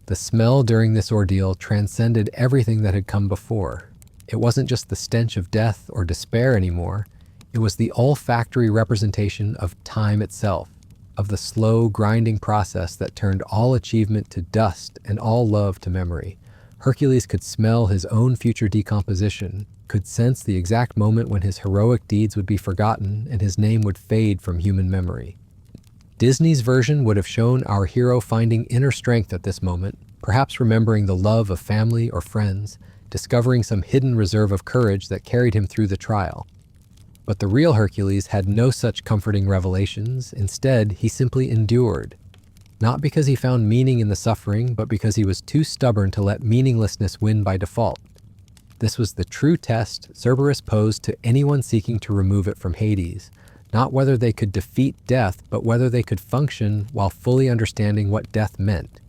The smell during this ordeal transcended everything that had come before. It wasn't just the stench of death or despair anymore, it was the olfactory representation of time itself, of the slow, grinding process that turned all achievement to dust and all love to memory. Hercules could smell his own future decomposition, could sense the exact moment when his heroic deeds would be forgotten and his name would fade from human memory. Disney's version would have shown our hero finding inner strength at this moment, perhaps remembering the love of family or friends, discovering some hidden reserve of courage that carried him through the trial. But the real Hercules had no such comforting revelations. Instead, he simply endured. Not because he found meaning in the suffering, but because he was too stubborn to let meaninglessness win by default. This was the true test Cerberus posed to anyone seeking to remove it from Hades, not whether they could defeat death, but whether they could function while fully understanding what death meant.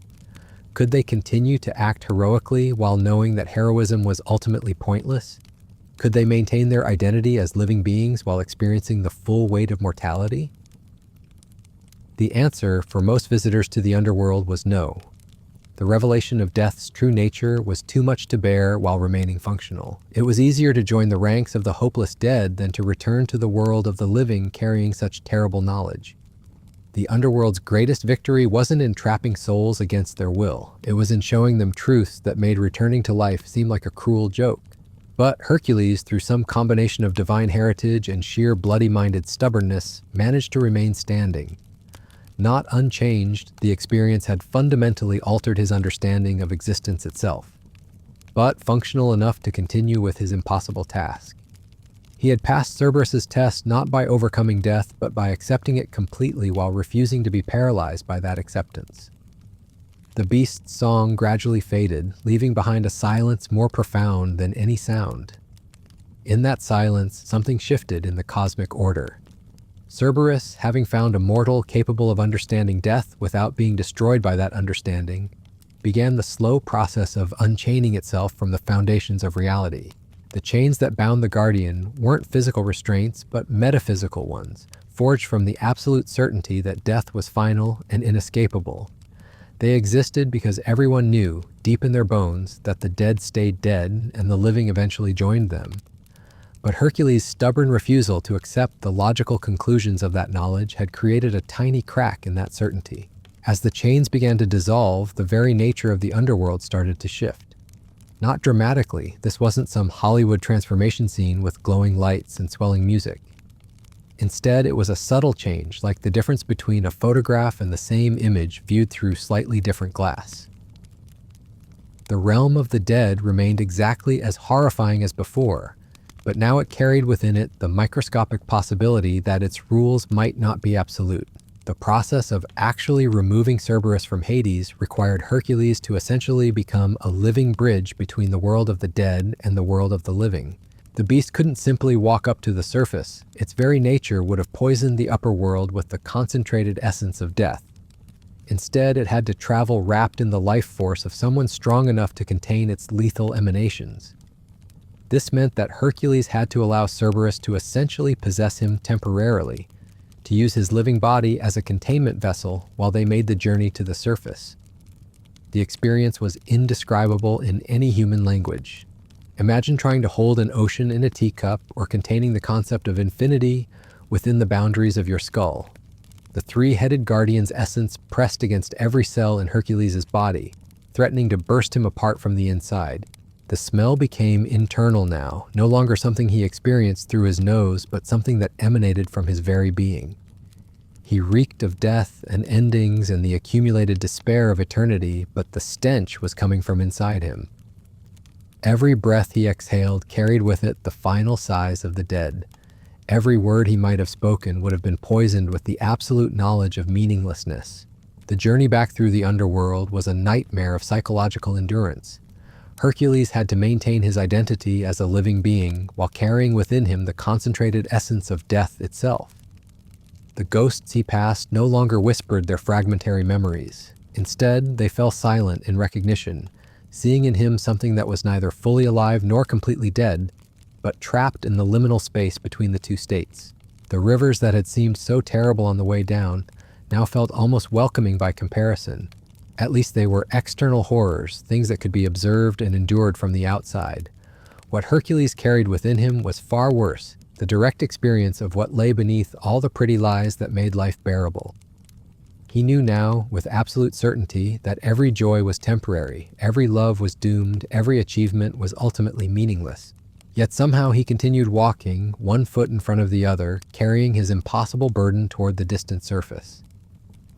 Could they continue to act heroically while knowing that heroism was ultimately pointless? Could they maintain their identity as living beings while experiencing the full weight of mortality? The answer for most visitors to the Underworld was no. The revelation of death's true nature was too much to bear while remaining functional. It was easier to join the ranks of the hopeless dead than to return to the world of the living carrying such terrible knowledge. The Underworld's greatest victory wasn't in trapping souls against their will. It was in showing them truths that made returning to life seem like a cruel joke. But Hercules, through some combination of divine heritage and sheer bloody-minded stubbornness, managed to remain standing. Not unchanged, the experience had fundamentally altered his understanding of existence itself, but functional enough to continue with his impossible task. He had passed Cerberus's test not by overcoming death, but by accepting it completely while refusing to be paralyzed by that acceptance. The beast's song gradually faded, leaving behind a silence more profound than any sound. In that silence, something shifted in the cosmic order. Cerberus, having found a mortal capable of understanding death without being destroyed by that understanding, began the slow process of unchaining itself from the foundations of reality. The chains that bound the Guardian weren't physical restraints, but metaphysical ones, forged from the absolute certainty that death was final and inescapable. They existed because everyone knew, deep in their bones, that the dead stayed dead and the living eventually joined them. But Hercules' stubborn refusal to accept the logical conclusions of that knowledge had created a tiny crack in that certainty. As the chains began to dissolve, the very nature of the underworld started to shift. Not dramatically, this wasn't some Hollywood transformation scene with glowing lights and swelling music. Instead, it was a subtle change, like the difference between a photograph and the same image viewed through slightly different glass. The realm of the dead remained exactly as horrifying as before, but now it carried within it the microscopic possibility that its rules might not be absolute. The process of actually removing Cerberus from Hades required Hercules to essentially become a living bridge between the world of the dead and the world of the living. The beast couldn't simply walk up to the surface. Its very nature would have poisoned the upper world with the concentrated essence of death. Instead, it had to travel wrapped in the life force of someone strong enough to contain its lethal emanations. This meant that Hercules had to allow Cerberus to essentially possess him temporarily, to use his living body as a containment vessel while they made the journey to the surface. The experience was indescribable in any human language. Imagine trying to hold an ocean in a teacup or containing the concept of infinity within the boundaries of your skull. The three-headed guardian's essence pressed against every cell in Hercules' body, threatening to burst him apart from the inside. The smell became internal now, no longer something he experienced through his nose, but something that emanated from his very being. He reeked of death and endings and the accumulated despair of eternity, but the stench was coming from inside him. Every breath he exhaled carried with it the final sighs of the dead. Every word he might have spoken would have been poisoned with the absolute knowledge of meaninglessness. The journey back through the underworld was a nightmare of psychological endurance. Hercules had to maintain his identity as a living being while carrying within him the concentrated essence of death itself. The ghosts he passed no longer whispered their fragmentary memories. Instead, they fell silent in recognition, seeing in him something that was neither fully alive nor completely dead, but trapped in the liminal space between the two states. The rivers that had seemed so terrible on the way down now felt almost welcoming by comparison. At least they were external horrors, things that could be observed and endured from the outside. What Hercules carried within him was far worse, the direct experience of what lay beneath all the pretty lies that made life bearable. He knew now, with absolute certainty, that every joy was temporary, every love was doomed, every achievement was ultimately meaningless. Yet somehow he continued walking, one foot in front of the other, carrying his impossible burden toward the distant surface.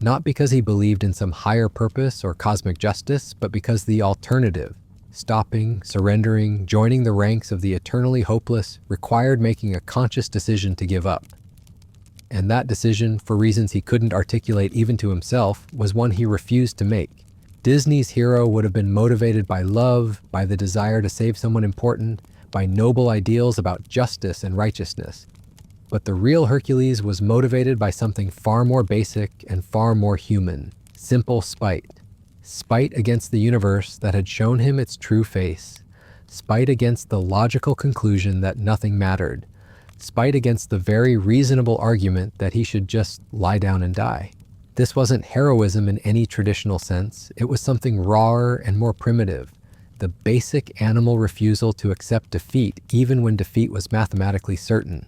Not because he believed in some higher purpose or cosmic justice, but because the alternative, stopping, surrendering, joining the ranks of the eternally hopeless, required making a conscious decision to give up. And that decision, for reasons he couldn't articulate even to himself, was one he refused to make. Disney's hero would have been motivated by love, by the desire to save someone important, by noble ideals about justice and righteousness. But the real Hercules was motivated by something far more basic and far more human, simple spite. Spite against the universe that had shown him its true face. Spite against the logical conclusion that nothing mattered. Spite against the very reasonable argument that he should just lie down and die. This wasn't heroism in any traditional sense. It was something rawer and more primitive. The basic animal refusal to accept defeat, even when defeat was mathematically certain.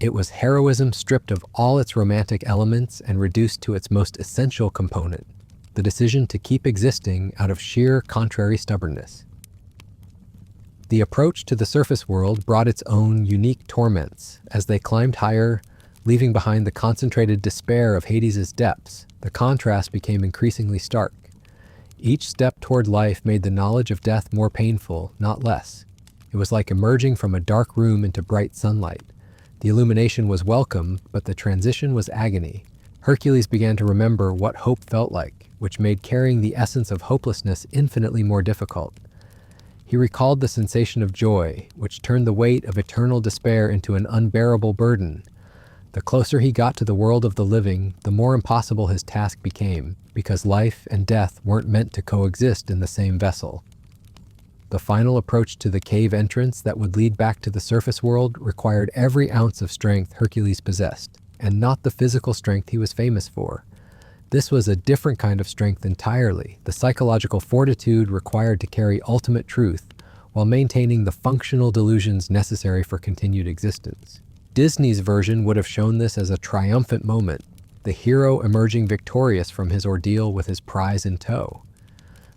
It was heroism stripped of all its romantic elements and reduced to its most essential component, the decision to keep existing out of sheer contrary stubbornness. The approach to the surface world brought its own unique torments. As they climbed higher, leaving behind the concentrated despair of Hades' depths, the contrast became increasingly stark. Each step toward life made the knowledge of death more painful, not less. It was like emerging from a dark room into bright sunlight. The illumination was welcome, but the transition was agony. Hercules began to remember what hope felt like, which made carrying the essence of hopelessness infinitely more difficult. He recalled the sensation of joy, which turned the weight of eternal despair into an unbearable burden. The closer he got to the world of the living, the more impossible his task became, because life and death weren't meant to coexist in the same vessel. The final approach to the cave entrance that would lead back to the surface world required every ounce of strength Hercules possessed, and not the physical strength he was famous for. This was a different kind of strength entirely, the psychological fortitude required to carry ultimate truth while maintaining the functional delusions necessary for continued existence. Disney's version would have shown this as a triumphant moment, the hero emerging victorious from his ordeal with his prize in tow.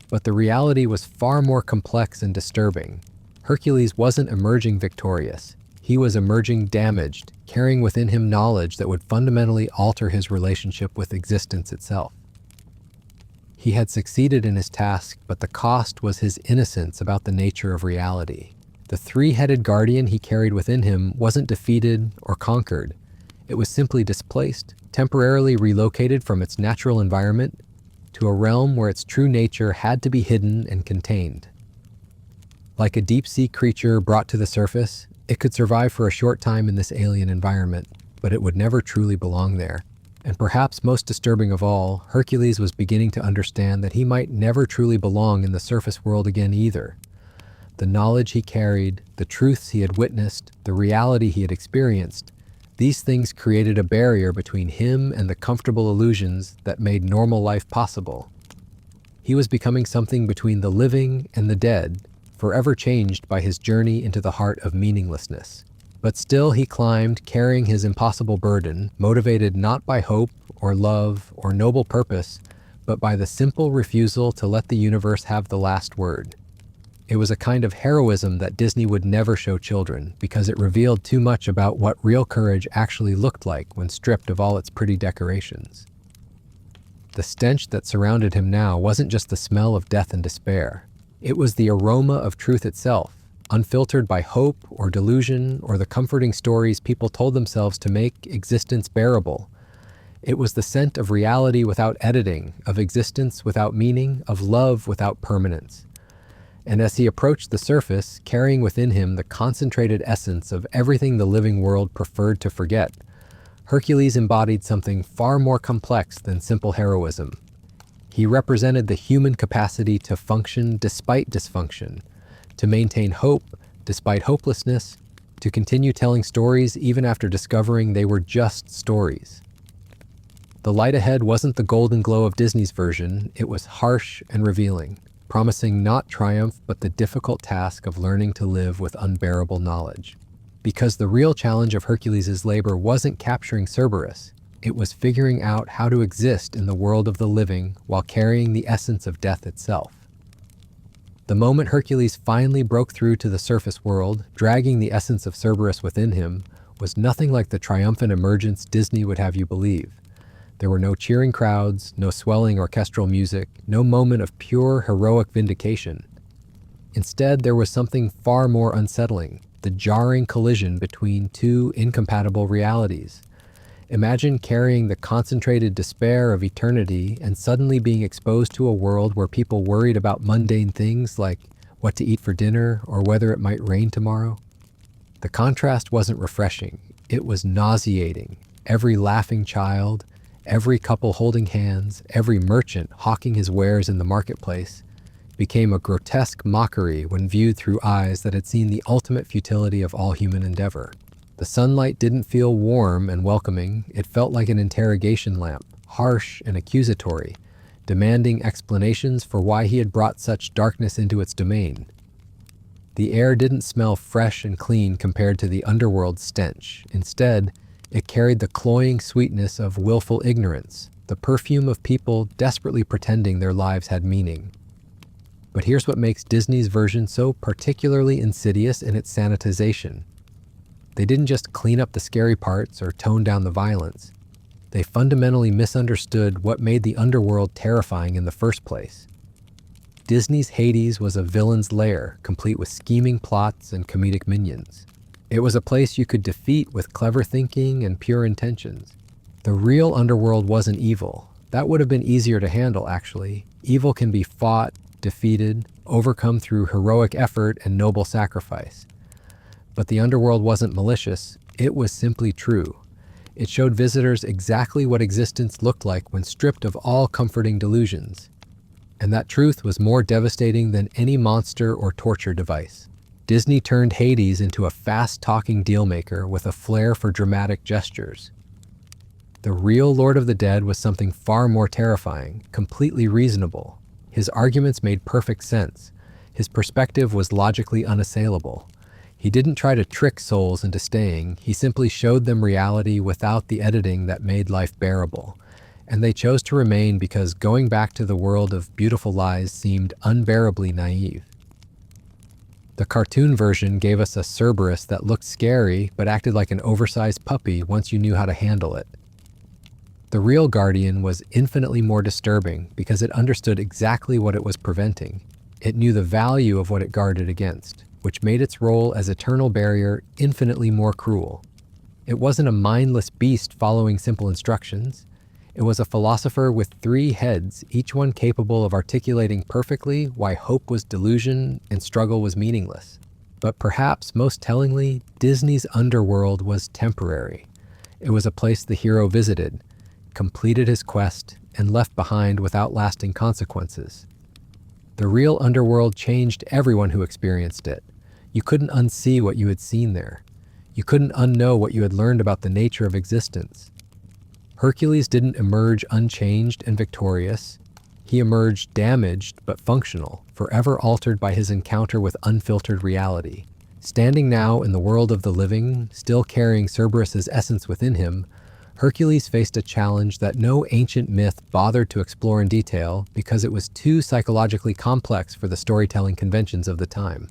But the reality was far more complex and disturbing. Hercules wasn't emerging victorious. He was emerging damaged, carrying within him knowledge that would fundamentally alter his relationship with existence itself. He had succeeded in his task, but the cost was his innocence about the nature of reality. The three-headed guardian he carried within him wasn't defeated or conquered. It was simply displaced, temporarily relocated from its natural environment to a realm where its true nature had to be hidden and contained. Like a deep-sea creature brought to the surface, it could survive for a short time in this alien environment, but it would never truly belong there. And perhaps most disturbing of all, Hercules was beginning to understand that he might never truly belong in the surface world again either. The knowledge he carried, the truths he had witnessed, the reality he had experienced, these things created a barrier between him and the comfortable illusions that made normal life possible. He was becoming something between the living and the dead, forever changed by his journey into the heart of meaninglessness. But still he climbed, carrying his impossible burden, motivated not by hope or love or noble purpose, but by the simple refusal to let the universe have the last word. It was a kind of heroism that Disney would never show children, because it revealed too much about what real courage actually looked like when stripped of all its pretty decorations. The stench that surrounded him now wasn't just the smell of death and despair. It was the aroma of truth itself, unfiltered by hope or delusion or the comforting stories people told themselves to make existence bearable. It was the scent of reality without editing, of existence without meaning, of love without permanence. And as he approached the surface, carrying within him the concentrated essence of everything the living world preferred to forget, Hercules embodied something far more complex than simple heroism. He represented the human capacity to function despite dysfunction, to maintain hope despite hopelessness, to continue telling stories even after discovering they were just stories. The light ahead wasn't the golden glow of Disney's version, it was harsh and revealing, promising not triumph but the difficult task of learning to live with unbearable knowledge. Because the real challenge of Hercules' labor wasn't capturing Cerberus, it was figuring out how to exist in the world of the living while carrying the essence of death itself. The moment Hercules finally broke through to the surface world, dragging the essence of Cerberus within him, was nothing like the triumphant emergence Disney would have you believe. There were no cheering crowds, no swelling orchestral music, no moment of pure, heroic vindication. Instead, there was something far more unsettling, the jarring collision between two incompatible realities. Imagine carrying the concentrated despair of eternity and suddenly being exposed to a world where people worried about mundane things like what to eat for dinner or whether it might rain tomorrow. The contrast wasn't refreshing, it was nauseating. Every laughing child, every couple holding hands, every merchant hawking his wares in the marketplace became a grotesque mockery when viewed through eyes that had seen the ultimate futility of all human endeavor. The sunlight didn't feel warm and welcoming, it felt like an interrogation lamp, harsh and accusatory, demanding explanations for why he had brought such darkness into its domain. The air didn't smell fresh and clean compared to the underworld stench. Instead, it carried the cloying sweetness of willful ignorance, the perfume of people desperately pretending their lives had meaning. But here's what makes Disney's version so particularly insidious in its sanitization. They didn't just clean up the scary parts or tone down the violence. They fundamentally misunderstood what made the underworld terrifying in the first place. Disney's Hades was a villain's lair, complete with scheming plots and comedic minions. It was a place you could defeat with clever thinking and pure intentions. The real underworld wasn't evil. That would have been easier to handle, actually. Evil can be fought, defeated, overcome through heroic effort and noble sacrifice. But the underworld wasn't malicious, it was simply true. It showed visitors exactly what existence looked like when stripped of all comforting delusions. And that truth was more devastating than any monster or torture device. Disney turned Hades into a fast-talking dealmaker with a flair for dramatic gestures. The real Lord of the Dead was something far more terrifying, completely reasonable. His arguments made perfect sense. His perspective was logically unassailable. He didn't try to trick souls into staying, he simply showed them reality without the editing that made life bearable. And they chose to remain because going back to the world of beautiful lies seemed unbearably naive. The cartoon version gave us a Cerberus that looked scary but acted like an oversized puppy once you knew how to handle it. The real Guardian was infinitely more disturbing because it understood exactly what it was preventing. It knew the value of what it guarded against, which made its role as eternal barrier infinitely more cruel. It wasn't a mindless beast following simple instructions. It was a philosopher with 3 heads, each one capable of articulating perfectly why hope was delusion and struggle was meaningless. But perhaps most tellingly, Disney's Underworld was temporary. It was a place the hero visited, completed his quest, and left behind without lasting consequences. The real Underworld changed everyone who experienced it. You couldn't unsee what you had seen there. You couldn't unknow what you had learned about the nature of existence. Hercules didn't emerge unchanged and victorious. He emerged damaged but functional, forever altered by his encounter with unfiltered reality. Standing now in the world of the living, still carrying Cerberus's essence within him, Hercules faced a challenge that no ancient myth bothered to explore in detail because it was too psychologically complex for the storytelling conventions of the time.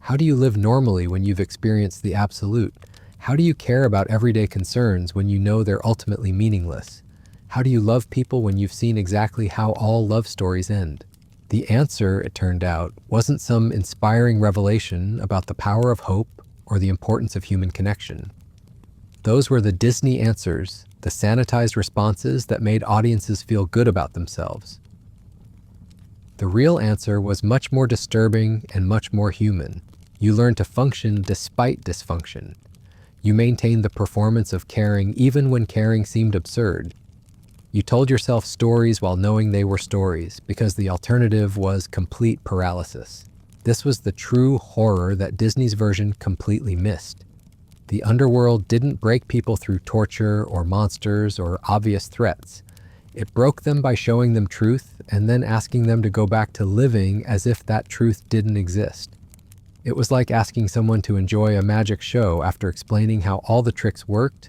How do you live normally when you've experienced the absolute? How do you care about everyday concerns when you know they're ultimately meaningless? How do you love people when you've seen exactly how all love stories end? The answer, it turned out, wasn't some inspiring revelation about the power of hope or the importance of human connection. Those were the Disney answers, the sanitized responses that made audiences feel good about themselves. The real answer was much more disturbing and much more human. You learned to function despite dysfunction. You maintained the performance of caring even when caring seemed absurd. You told yourself stories while knowing they were stories, because the alternative was complete paralysis. This was the true horror that Disney's version completely missed. The Underworld didn't break people through torture or monsters or obvious threats. It broke them by showing them truth and then asking them to go back to living as if that truth didn't exist. It was like asking someone to enjoy a magic show after explaining how all the tricks worked,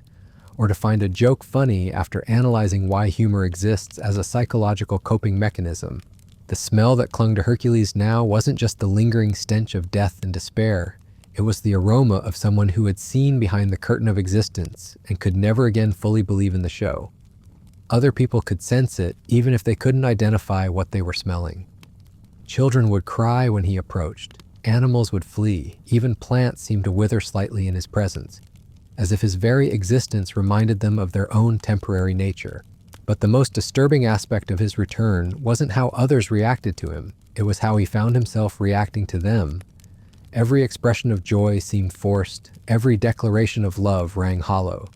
or to find a joke funny after analyzing why humor exists as a psychological coping mechanism. The smell that clung to Hercules now wasn't just the lingering stench of death and despair. It was the aroma of someone who had seen behind the curtain of existence and could never again fully believe in the show. Other people could sense it, even if they couldn't identify what they were smelling. Children would cry when he approached. Animals would flee. Even plants seemed to wither slightly in his presence, as if his very existence reminded them of their own temporary nature. But the most disturbing aspect of his return wasn't how others reacted to him. It was how he found himself reacting to them. Every expression of joy seemed forced. Every declaration of love rang hollow.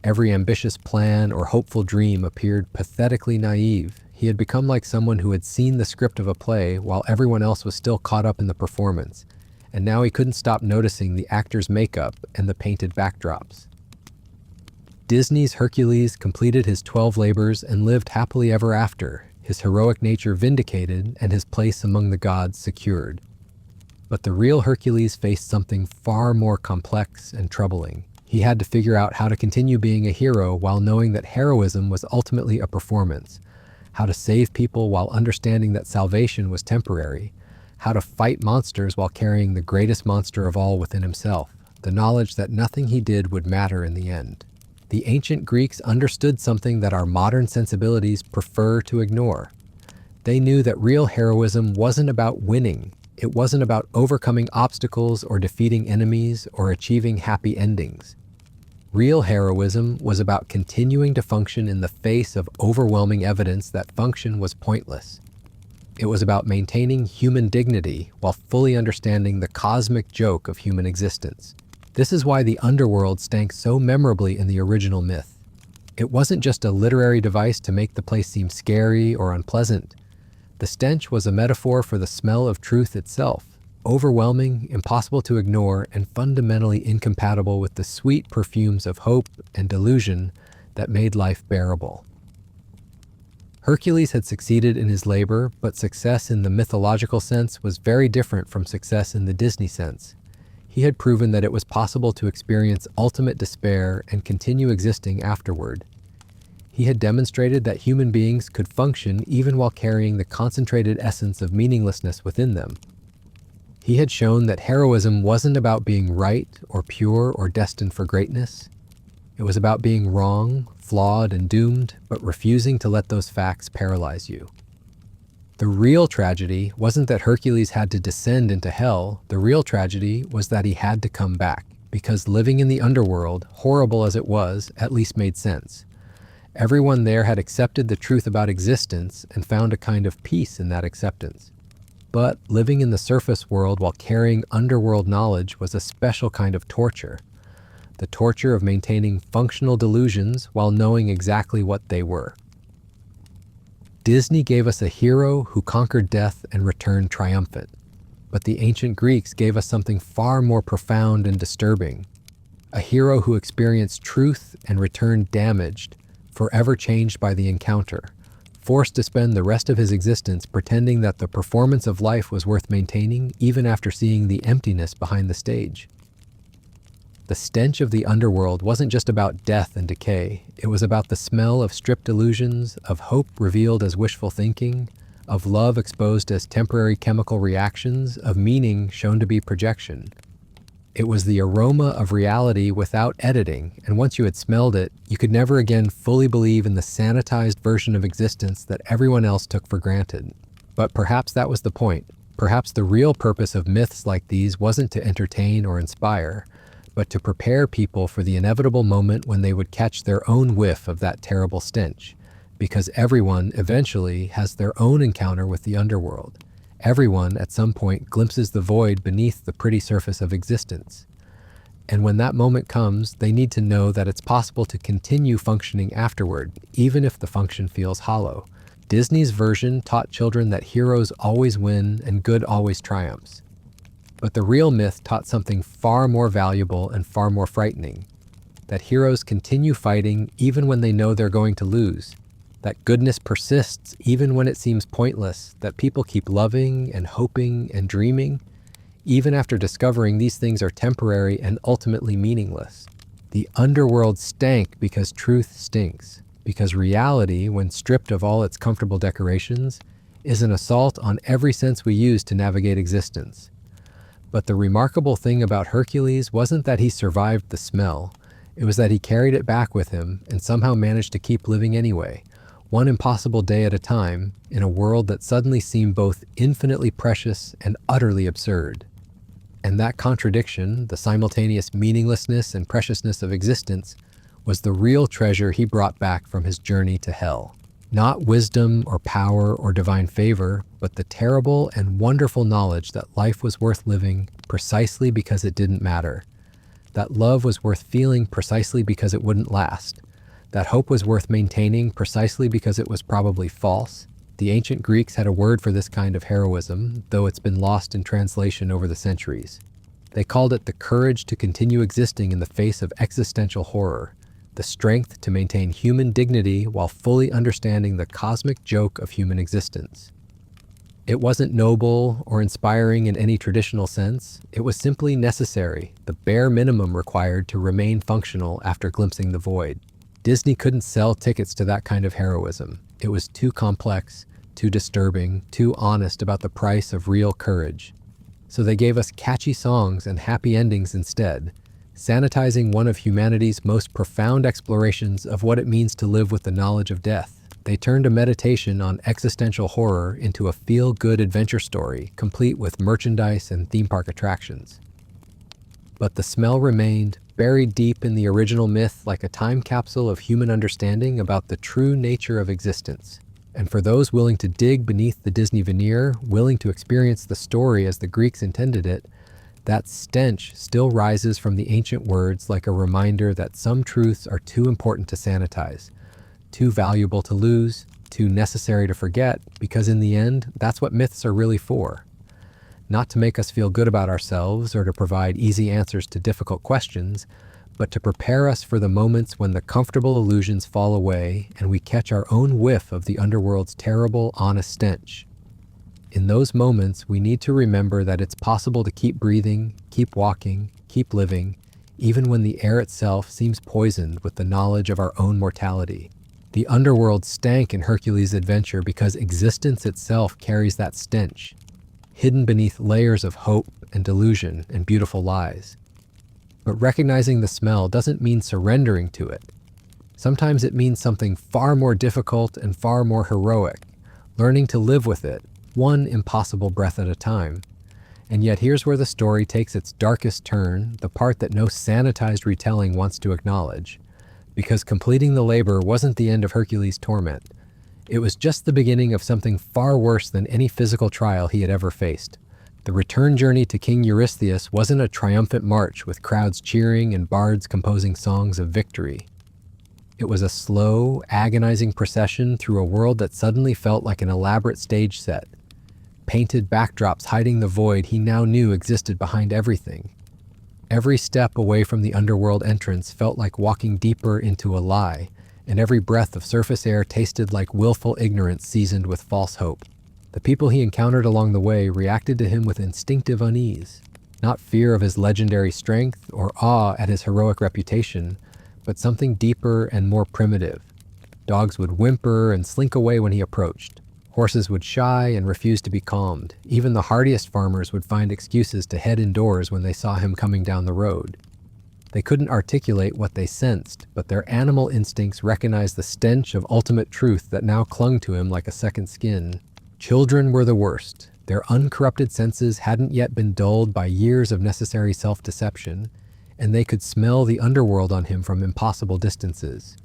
Every ambitious plan or hopeful dream appeared pathetically naive. He had become like someone who had seen the script of a play while everyone else was still caught up in the performance, and now he couldn't stop noticing the actor's makeup and the painted backdrops. Disney's Hercules completed his 12 labors and lived happily ever after, his heroic nature vindicated and his place among the gods secured. But the real Hercules faced something far more complex and troubling. He had to figure out how to continue being a hero while knowing that heroism was ultimately a performance, how to save people while understanding that salvation was temporary, how to fight monsters while carrying the greatest monster of all within himself, the knowledge that nothing he did would matter in the end. The ancient Greeks understood something that our modern sensibilities prefer to ignore. They knew that real heroism wasn't about winning. It wasn't about overcoming obstacles or defeating enemies or achieving happy endings. Real heroism was about continuing to function in the face of overwhelming evidence that function was pointless. It was about maintaining human dignity while fully understanding the cosmic joke of human existence. This is why the Underworld stank so memorably in the original myth. It wasn't just a literary device to make the place seem scary or unpleasant. The stench was a metaphor for the smell of truth itself, overwhelming, impossible to ignore, and fundamentally incompatible with the sweet perfumes of hope and delusion that made life bearable. Hercules had succeeded in his labor, but success in the mythological sense was very different from success in the Disney sense. He had proven that it was possible to experience ultimate despair and continue existing afterward. He had demonstrated that human beings could function even while carrying the concentrated essence of meaninglessness within them. He had shown that heroism wasn't about being right or pure or destined for greatness. It was about being wrong, flawed, and doomed, but refusing to let those facts paralyze you. The real tragedy wasn't that Hercules had to descend into hell. The real tragedy was that he had to come back, because living in the underworld, horrible as it was, at least made sense. Everyone there had accepted the truth about existence and found a kind of peace in that acceptance. But living in the surface world while carrying underworld knowledge was a special kind of torture. The torture of maintaining functional delusions while knowing exactly what they were. Disney gave us a hero who conquered death and returned triumphant. But the ancient Greeks gave us something far more profound and disturbing. A hero who experienced truth and returned damaged, forever changed by the encounter, forced to spend the rest of his existence pretending that the performance of life was worth maintaining even after seeing the emptiness behind the stage. The stench of the underworld wasn't just about death and decay. It was about the smell of stripped illusions, of hope revealed as wishful thinking, of love exposed as temporary chemical reactions, of meaning shown to be projection. It was the aroma of reality without editing, and once you had smelled it, you could never again fully believe in the sanitized version of existence that everyone else took for granted. But perhaps that was the point. Perhaps the real purpose of myths like these wasn't to entertain or inspire, but to prepare people for the inevitable moment when they would catch their own whiff of that terrible stench, because everyone eventually has their own encounter with the underworld. Everyone at some point glimpses the void beneath the pretty surface of existence. And when that moment comes, they need to know that it's possible to continue functioning afterward, even if the function feels hollow. Disney's version taught children that heroes always win and good always triumphs. But the real myth taught something far more valuable and far more frightening, that heroes continue fighting even when they know they're going to lose, that goodness persists even when it seems pointless, that people keep loving and hoping and dreaming, even after discovering these things are temporary and ultimately meaningless. The underworld stank because truth stinks, because reality, when stripped of all its comfortable decorations, is an assault on every sense we use to navigate existence. But the remarkable thing about Hercules wasn't that he survived the smell. It was that he carried it back with him and somehow managed to keep living anyway, one impossible day at a time, in a world that suddenly seemed both infinitely precious and utterly absurd. And that contradiction, the simultaneous meaninglessness and preciousness of existence, was the real treasure he brought back from his journey to hell. Not wisdom or power or divine favor, but the terrible and wonderful knowledge that life was worth living precisely because it didn't matter, that love was worth feeling precisely because it wouldn't last, that hope was worth maintaining precisely because it was probably false. The ancient Greeks had a word for this kind of heroism, though it's been lost in translation over the centuries. They called it the courage to continue existing in the face of existential horror, the strength to maintain human dignity while fully understanding the cosmic joke of human existence. It wasn't noble or inspiring in any traditional sense. It was simply necessary, the bare minimum required to remain functional after glimpsing the void. Disney couldn't sell tickets to that kind of heroism. It was too complex, too disturbing, too honest about the price of real courage. So they gave us catchy songs and happy endings instead, sanitizing one of humanity's most profound explorations of what it means to live with the knowledge of death. They turned a meditation on existential horror into a feel-good adventure story, complete with merchandise and theme park attractions. But the smell remained, buried deep in the original myth like a time capsule of human understanding about the true nature of existence. And for those willing to dig beneath the Disney veneer, willing to experience the story as the Greeks intended it, that stench still rises from the ancient words like a reminder that some truths are too important to sanitize, too valuable to lose, too necessary to forget, because in the end, that's what myths are really for. Not to make us feel good about ourselves or to provide easy answers to difficult questions, but to prepare us for the moments when the comfortable illusions fall away and we catch our own whiff of the underworld's terrible, honest stench. In those moments, we need to remember that it's possible to keep breathing, keep walking, keep living, even when the air itself seems poisoned with the knowledge of our own mortality. The underworld stank in Hercules' adventure because existence itself carries that stench, hidden beneath layers of hope and delusion and beautiful lies. But recognizing the smell doesn't mean surrendering to it. Sometimes it means something far more difficult and far more heroic, learning to live with it, one impossible breath at a time. And yet here's where the story takes its darkest turn, the part that no sanitized retelling wants to acknowledge. Because completing the labor wasn't the end of Hercules' torment. It was just the beginning of something far worse than any physical trial he had ever faced. The return journey to King Eurystheus wasn't a triumphant march with crowds cheering and bards composing songs of victory. It was a slow, agonizing procession through a world that suddenly felt like an elaborate stage set. Painted backdrops hiding the void he now knew existed behind everything. Every step away from the underworld entrance felt like walking deeper into a lie, and every breath of surface air tasted like willful ignorance seasoned with false hope. The people he encountered along the way reacted to him with instinctive unease, not fear of his legendary strength or awe at his heroic reputation, but something deeper and more primitive. Dogs would whimper and slink away when he approached. Horses would shy and refuse to be calmed. Even the hardiest farmers would find excuses to head indoors when they saw him coming down the road. They couldn't articulate what they sensed, but their animal instincts recognized the stench of ultimate truth that now clung to him like a second skin. Children were the worst. Their uncorrupted senses hadn't yet been dulled by years of necessary self-deception, and they could smell the underworld on him from impossible distances.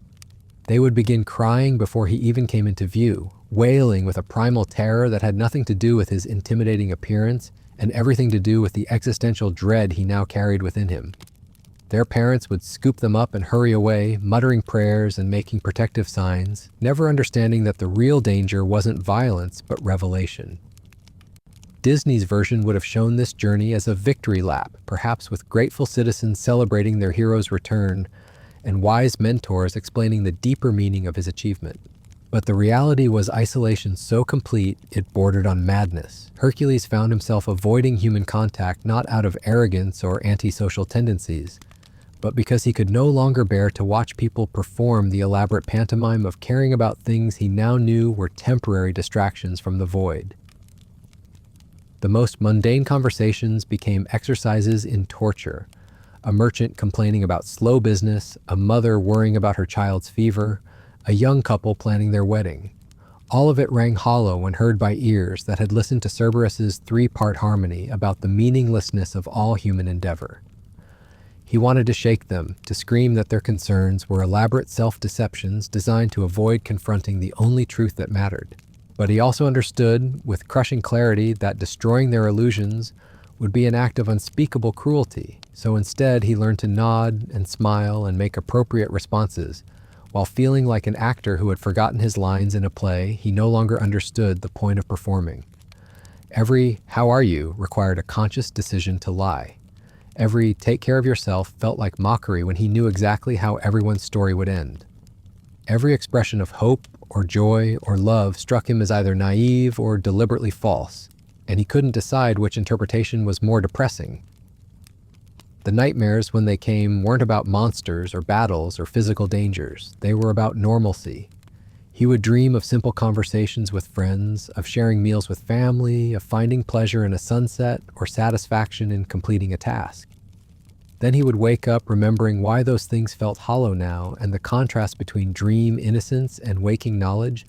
They would begin crying before he even came into view, wailing with a primal terror that had nothing to do with his intimidating appearance and everything to do with the existential dread he now carried within him. Their parents would scoop them up and hurry away, muttering prayers and making protective signs, never understanding that the real danger wasn't violence but revelation. Disney's version would have shown this journey as a victory lap, perhaps with grateful citizens celebrating their hero's return and wise mentors explaining the deeper meaning of his achievement. But the reality was isolation so complete it bordered on madness. Hercules found himself avoiding human contact not out of arrogance or antisocial tendencies, but because he could no longer bear to watch people perform the elaborate pantomime of caring about things he now knew were temporary distractions from the void. The most mundane conversations became exercises in torture. A merchant complaining about slow business, a mother worrying about her child's fever, a young couple planning their wedding. All of it rang hollow when heard by ears that had listened to Cerberus's three-part harmony about the meaninglessness of all human endeavor. He wanted to shake them, to scream that their concerns were elaborate self-deceptions designed to avoid confronting the only truth that mattered. But he also understood, with crushing clarity, that destroying their illusions would be an act of unspeakable cruelty, so instead he learned to nod and smile and make appropriate responses, while feeling like an actor who had forgotten his lines in a play he no longer understood the point of performing. Every "how are you" required a conscious decision to lie. Every "take care of yourself" felt like mockery when he knew exactly how everyone's story would end. Every expression of hope or joy or love struck him as either naive or deliberately false, and he couldn't decide which interpretation was more depressing. The nightmares, when they came, weren't about monsters or battles or physical dangers. They were about normalcy. He would dream of simple conversations with friends, of sharing meals with family, of finding pleasure in a sunset or satisfaction in completing a task. Then he would wake up remembering why those things felt hollow now, and the contrast between dream innocence and waking knowledge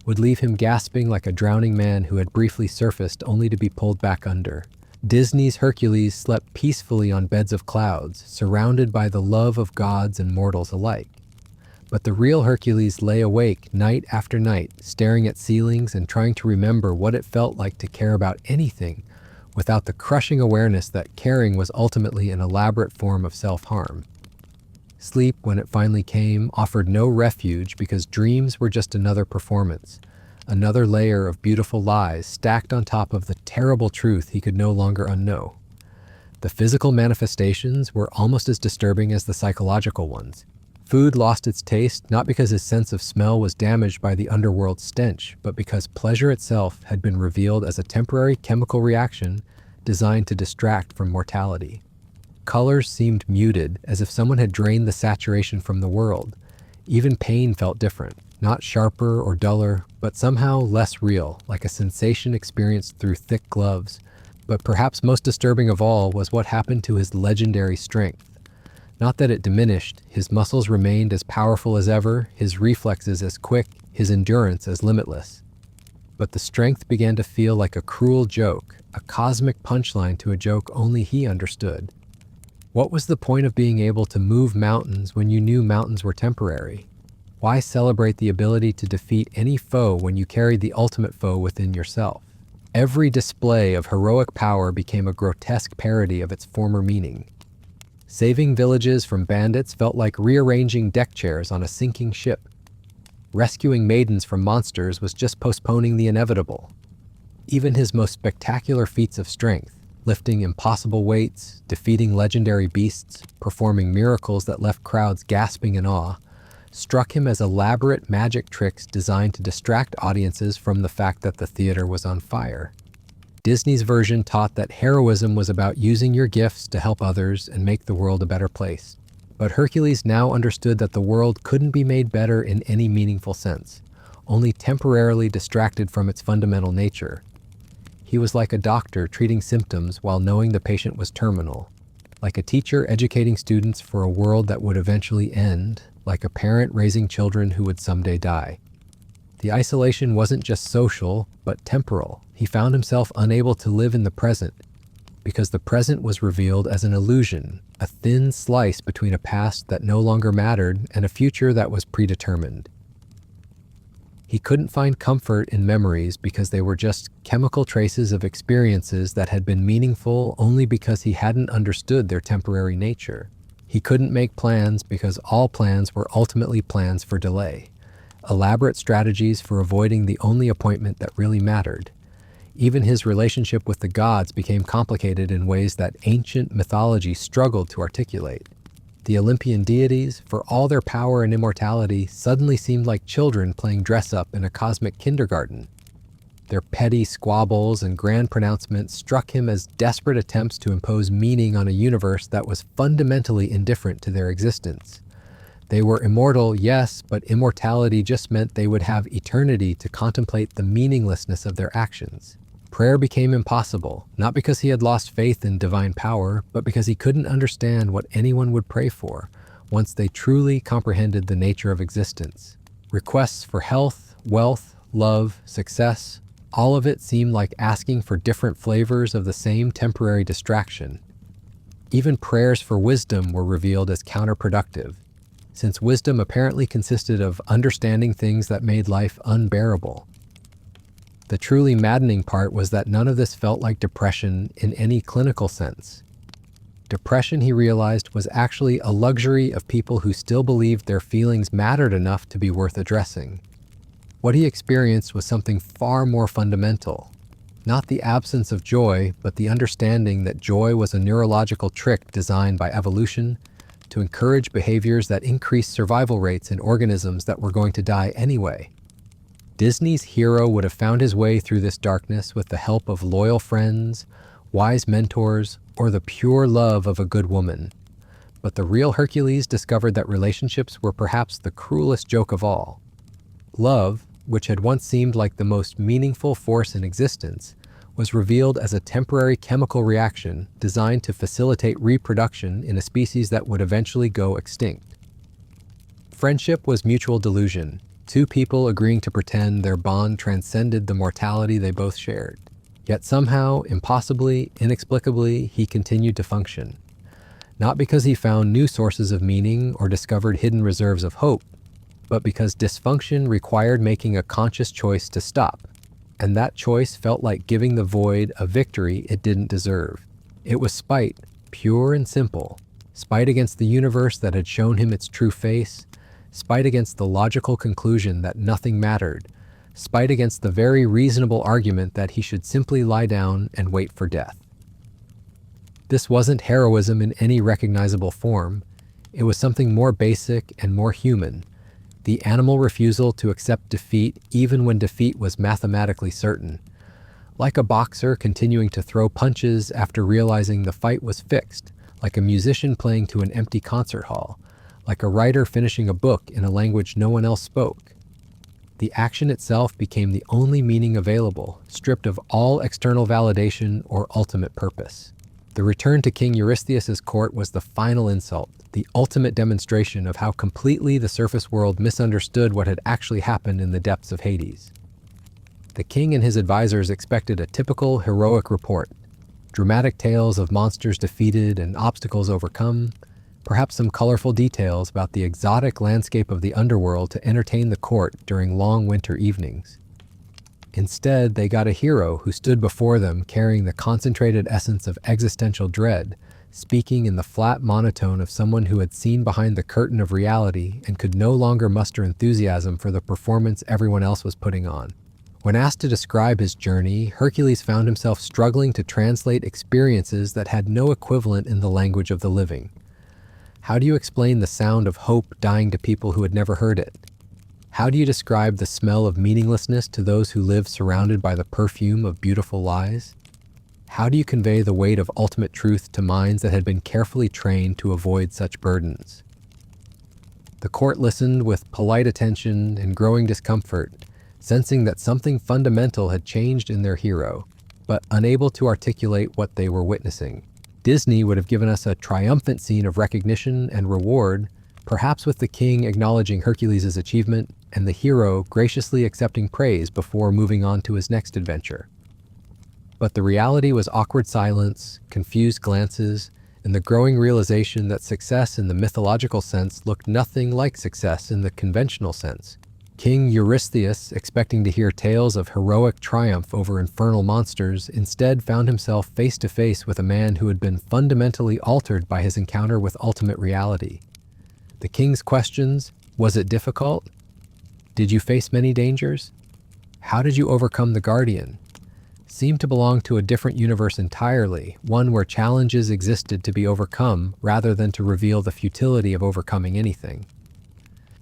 would leave him gasping like a drowning man who had briefly surfaced only to be pulled back under. Disney's Hercules slept peacefully on beds of clouds, surrounded by the love of gods and mortals alike. But the real Hercules lay awake night after night, staring at ceilings and trying to remember what it felt like to care about anything, without the crushing awareness that caring was ultimately an elaborate form of self-harm. Sleep, when it finally came, offered no refuge because dreams were just another performance, another layer of beautiful lies stacked on top of the terrible truth he could no longer unknow. The physical manifestations were almost as disturbing as the psychological ones. Food lost its taste not because his sense of smell was damaged by the underworld stench, but because pleasure itself had been revealed as a temporary chemical reaction designed to distract from mortality. Colors seemed muted, as if someone had drained the saturation from the world. Even pain felt different, not sharper or duller, but somehow less real, like a sensation experienced through thick gloves. But perhaps most disturbing of all was what happened to his legendary strength. Not that it diminished, his muscles remained as powerful as ever, his reflexes as quick, his endurance as limitless. But the strength began to feel like a cruel joke, a cosmic punchline to a joke only he understood. What was the point of being able to move mountains when you knew mountains were temporary? Why celebrate the ability to defeat any foe when you carried the ultimate foe within yourself? Every display of heroic power became a grotesque parody of its former meaning. Saving villages from bandits felt like rearranging deck chairs on a sinking ship. Rescuing maidens from monsters was just postponing the inevitable. Even his most spectacular feats of strength, lifting impossible weights, defeating legendary beasts, performing miracles that left crowds gasping in awe, struck him as elaborate magic tricks designed to distract audiences from the fact that the theater was on fire. Disney's version taught that heroism was about using your gifts to help others and make the world a better place. But Hercules now understood that the world couldn't be made better in any meaningful sense, only temporarily distracted from its fundamental nature. He was like a doctor treating symptoms while knowing the patient was terminal, like a teacher educating students for a world that would eventually end, like a parent raising children who would someday die. The isolation wasn't just social, but temporal. He found himself unable to live in the present, because the present was revealed as an illusion, a thin slice between a past that no longer mattered and a future that was predetermined. He couldn't find comfort in memories because they were just chemical traces of experiences that had been meaningful only because he hadn't understood their temporary nature. He couldn't make plans because all plans were ultimately plans for delay, elaborate strategies for avoiding the only appointment that really mattered. Even his relationship with the gods became complicated in ways that ancient mythology struggled to articulate. The Olympian deities, for all their power and immortality, suddenly seemed like children playing dress-up in a cosmic kindergarten. Their petty squabbles and grand pronouncements struck him as desperate attempts to impose meaning on a universe that was fundamentally indifferent to their existence. They were immortal, yes, but immortality just meant they would have eternity to contemplate the meaninglessness of their actions. Prayer became impossible, not because he had lost faith in divine power, but because he couldn't understand what anyone would pray for once they truly comprehended the nature of existence. Requests for health, wealth, love, success, all of it seemed like asking for different flavors of the same temporary distraction. Even prayers for wisdom were revealed as counterproductive, since wisdom apparently consisted of understanding things that made life unbearable. The truly maddening part was that none of this felt like depression in any clinical sense. Depression, he realized, was actually a luxury of people who still believed their feelings mattered enough to be worth addressing. What he experienced was something far more fundamental. Not the absence of joy, but the understanding that joy was a neurological trick designed by evolution to encourage behaviors that increased survival rates in organisms that were going to die anyway. Disney's hero would have found his way through this darkness with the help of loyal friends, wise mentors, or the pure love of a good woman. But the real Hercules discovered that relationships were perhaps the cruelest joke of all. Love, which had once seemed like the most meaningful force in existence, was revealed as a temporary chemical reaction designed to facilitate reproduction in a species that would eventually go extinct. Friendship was mutual delusion, two people agreeing to pretend their bond transcended the mortality they both shared. Yet somehow, impossibly, inexplicably, he continued to function. Not because he found new sources of meaning or discovered hidden reserves of hope, but because dysfunction required making a conscious choice to stop. And that choice felt like giving the void a victory it didn't deserve. It was spite, pure and simple. Spite against the universe that had shown him its true face. Spite against the logical conclusion that nothing mattered. Spite against the very reasonable argument that he should simply lie down and wait for death. This wasn't heroism in any recognizable form. It was something more basic and more human. The animal refusal to accept defeat even when defeat was mathematically certain. Like a boxer continuing to throw punches after realizing the fight was fixed, like a musician playing to an empty concert hall, like a writer finishing a book in a language no one else spoke. The action itself became the only meaning available, stripped of all external validation or ultimate purpose. The return to King Eurystheus's court was the final insult, the ultimate demonstration of how completely the surface world misunderstood what had actually happened in the depths of Hades. The king and his advisors expected a typical heroic report, dramatic tales of monsters defeated and obstacles overcome, perhaps some colorful details about the exotic landscape of the underworld to entertain the court during long winter evenings. Instead, they got a hero who stood before them carrying the concentrated essence of existential dread, speaking in the flat monotone of someone who had seen behind the curtain of reality and could no longer muster enthusiasm for the performance everyone else was putting on. When asked to describe his journey, Hercules found himself struggling to translate experiences that had no equivalent in the language of the living. How do you explain the sound of hope dying to people who had never heard it? How do you describe the smell of meaninglessness to those who live surrounded by the perfume of beautiful lies? How do you convey the weight of ultimate truth to minds that had been carefully trained to avoid such burdens? The court listened with polite attention and growing discomfort, sensing that something fundamental had changed in their hero, but unable to articulate what they were witnessing. Disney would have given us a triumphant scene of recognition and reward, perhaps with the king acknowledging Hercules' achievement and the hero graciously accepting praise before moving on to his next adventure. But the reality was awkward silence, confused glances, and the growing realization that success in the mythological sense looked nothing like success in the conventional sense. King Eurystheus, expecting to hear tales of heroic triumph over infernal monsters, instead found himself face to face with a man who had been fundamentally altered by his encounter with ultimate reality. The king's questions: was it difficult? Did you face many dangers? How did you overcome the Guardian? Seemed to belong to a different universe entirely, one where challenges existed to be overcome rather than to reveal the futility of overcoming anything.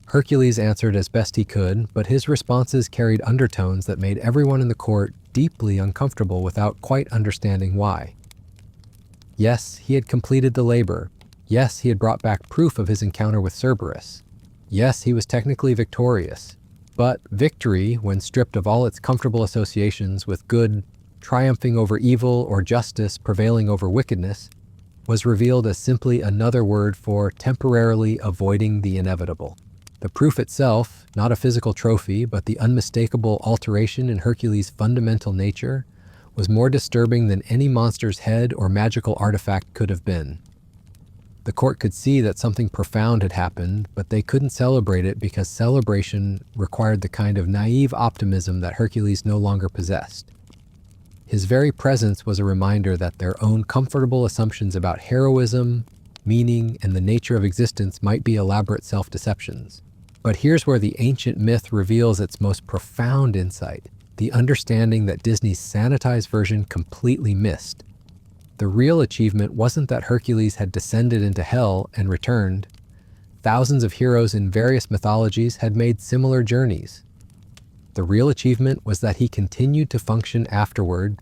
Hercules answered as best he could, but his responses carried undertones that made everyone in the court deeply uncomfortable without quite understanding why. Yes, he had completed the labor. Yes, he had brought back proof of his encounter with Cerberus. Yes, he was technically victorious. But victory, when stripped of all its comfortable associations with good triumphing over evil or justice prevailing over wickedness, was revealed as simply another word for temporarily avoiding the inevitable. The proof itself, not a physical trophy, but the unmistakable alteration in Hercules' fundamental nature, was more disturbing than any monster's head or magical artifact could have been. The court could see that something profound had happened, but they couldn't celebrate it because celebration required the kind of naive optimism that Hercules no longer possessed. His very presence was a reminder that their own comfortable assumptions about heroism, meaning, and the nature of existence might be elaborate self-deceptions. But here's where the ancient myth reveals its most profound insight, the understanding that Disney's sanitized version completely missed. The real achievement wasn't that Hercules had descended into hell and returned. Thousands of heroes in various mythologies had made similar journeys. The real achievement was that he continued to function afterward,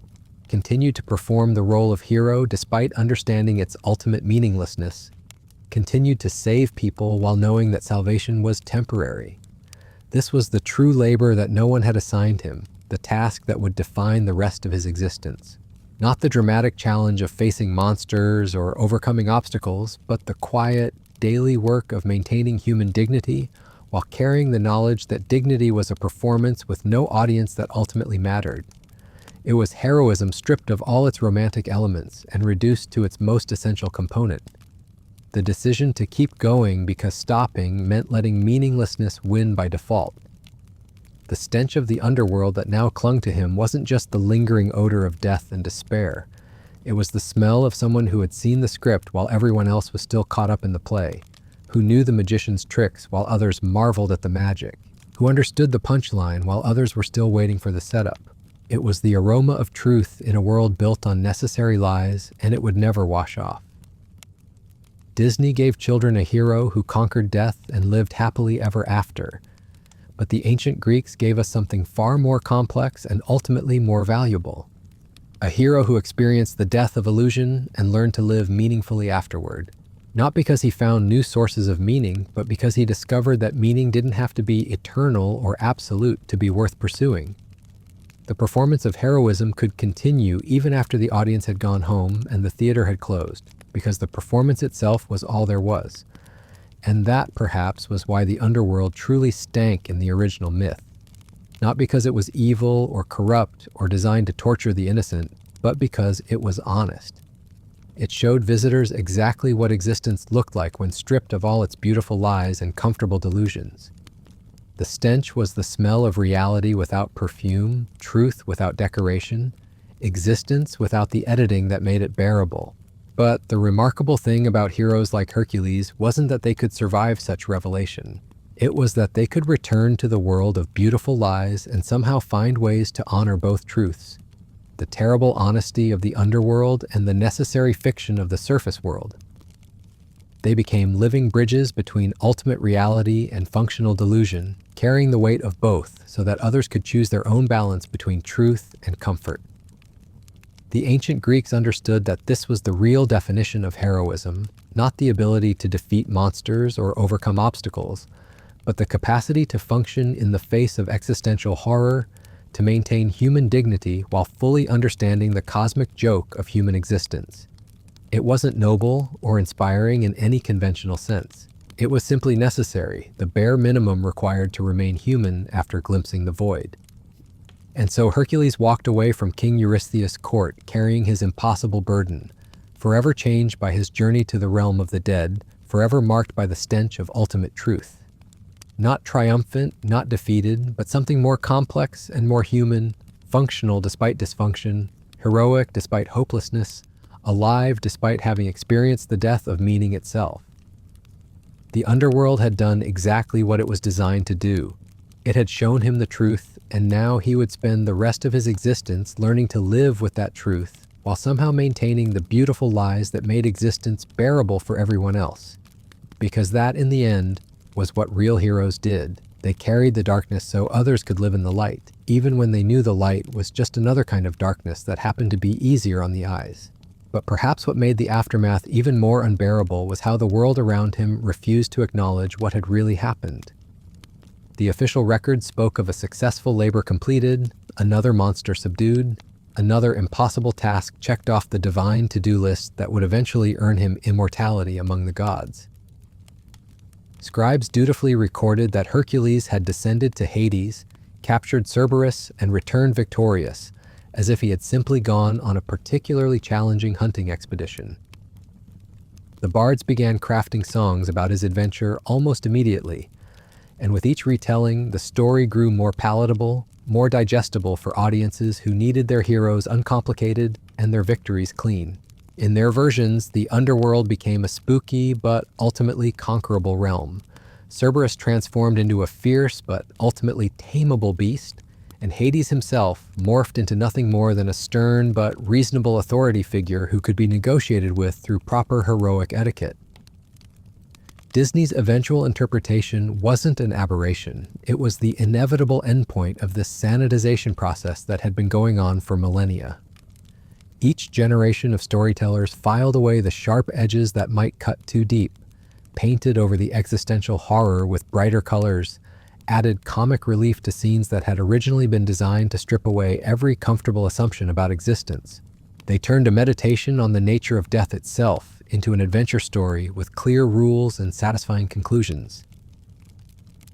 continued to perform the role of hero despite understanding its ultimate meaninglessness, continued to save people while knowing that salvation was temporary. This was the true labor that no one had assigned him, the task that would define the rest of his existence. Not the dramatic challenge of facing monsters or overcoming obstacles, but the quiet, daily work of maintaining human dignity while carrying the knowledge that dignity was a performance with no audience that ultimately mattered. It was heroism stripped of all its romantic elements and reduced to its most essential component. The decision to keep going because stopping meant letting meaninglessness win by default. The stench of the underworld that now clung to him wasn't just the lingering odor of death and despair. It was the smell of someone who had seen the script while everyone else was still caught up in the play, who knew the magician's tricks while others marveled at the magic, who understood the punchline while others were still waiting for the setup. It was the aroma of truth in a world built on necessary lies, and it would never wash off. Disney gave children a hero who conquered death and lived happily ever after. But the ancient Greeks gave us something far more complex and ultimately more valuable. A hero who experienced the death of illusion and learned to live meaningfully afterward. Not because he found new sources of meaning, but because he discovered that meaning didn't have to be eternal or absolute to be worth pursuing. The performance of heroism could continue even after the audience had gone home and the theater had closed, because the performance itself was all there was. And that, perhaps, was why the underworld truly stank in the original myth. Not because it was evil or corrupt or designed to torture the innocent, but because it was honest. It showed visitors exactly what existence looked like when stripped of all its beautiful lies and comfortable delusions. The stench was the smell of reality without perfume, truth without decoration, existence without the editing that made it bearable. But the remarkable thing about heroes like Hercules wasn't that they could survive such revelation. It was that they could return to the world of beautiful lies and somehow find ways to honor both truths. The terrible honesty of the underworld and the necessary fiction of the surface world. They became living bridges between ultimate reality and functional delusion, carrying the weight of both so that others could choose their own balance between truth and comfort. The ancient Greeks understood that this was the real definition of heroism, not the ability to defeat monsters or overcome obstacles, but the capacity to function in the face of existential horror, to maintain human dignity while fully understanding the cosmic joke of human existence. It wasn't noble or inspiring in any conventional sense. It was simply necessary, the bare minimum required to remain human after glimpsing the void. And so Hercules walked away from King Eurystheus' court carrying his impossible burden, forever changed by his journey to the realm of the dead, forever marked by the stench of ultimate truth. Not triumphant, not defeated, but something more complex and more human, functional despite dysfunction, heroic despite hopelessness, alive despite having experienced the death of meaning itself. The underworld had done exactly what it was designed to do. It had shown him the truth, and now he would spend the rest of his existence learning to live with that truth, while somehow maintaining the beautiful lies that made existence bearable for everyone else. Because that, in the end, was what real heroes did. They carried the darkness so others could live in the light, even when they knew the light was just another kind of darkness that happened to be easier on the eyes. But perhaps what made the aftermath even more unbearable was how the world around him refused to acknowledge what had really happened. The official record spoke of a successful labor completed, another monster subdued, another impossible task checked off the divine to-do list that would eventually earn him immortality among the gods. Scribes dutifully recorded that Hercules had descended to Hades, captured Cerberus, and returned victorious, as if he had simply gone on a particularly challenging hunting expedition. The bards began crafting songs about his adventure almost immediately, and with each retelling, the story grew more palatable, more digestible for audiences who needed their heroes uncomplicated and their victories clean. In their versions, the underworld became a spooky but ultimately conquerable realm. Cerberus transformed into a fierce but ultimately tameable beast, and Hades himself morphed into nothing more than a stern but reasonable authority figure who could be negotiated with through proper heroic etiquette. Disney's eventual interpretation wasn't an aberration. It was the inevitable endpoint of this sanitization process that had been going on for millennia. Each generation of storytellers filed away the sharp edges that might cut too deep, painted over the existential horror with brighter colors, added comic relief to scenes that had originally been designed to strip away every comfortable assumption about existence. They turned a meditation on the nature of death itself into an adventure story with clear rules and satisfying conclusions.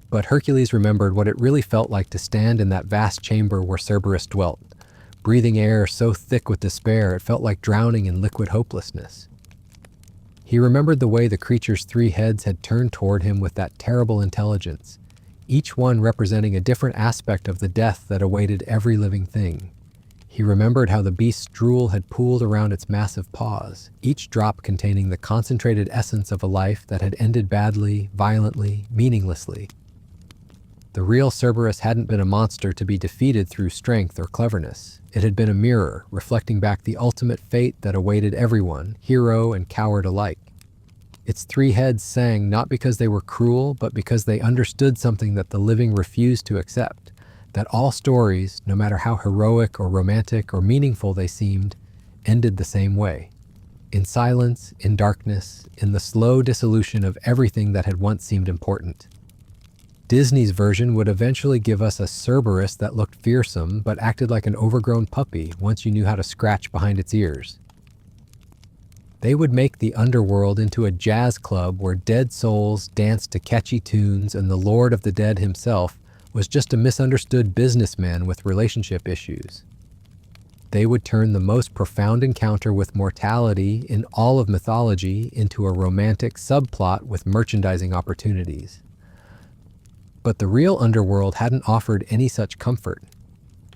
But Hercules remembered what it really felt like to stand in that vast chamber where Cerberus dwelt, breathing air so thick with despair it felt like drowning in liquid hopelessness. He remembered the way the creature's three heads had turned toward him with that terrible intelligence, each one representing a different aspect of the death that awaited every living thing. He remembered how the beast's drool had pooled around its massive paws, each drop containing the concentrated essence of a life that had ended badly, violently, meaninglessly. The real Cerberus hadn't been a monster to be defeated through strength or cleverness. It had been a mirror, reflecting back the ultimate fate that awaited everyone, hero and coward alike. Its three heads sang not because they were cruel, but because they understood something that the living refused to accept, that all stories, no matter how heroic or romantic or meaningful they seemed, ended the same way. In silence, in darkness, in the slow dissolution of everything that had once seemed important. Disney's version would eventually give us a Cerberus that looked fearsome but acted like an overgrown puppy once you knew how to scratch behind its ears. They would make the Underworld into a jazz club where dead souls danced to catchy tunes and the Lord of the Dead himself was just a misunderstood businessman with relationship issues. They would turn the most profound encounter with mortality in all of mythology into a romantic subplot with merchandising opportunities. But the real Underworld hadn't offered any such comfort.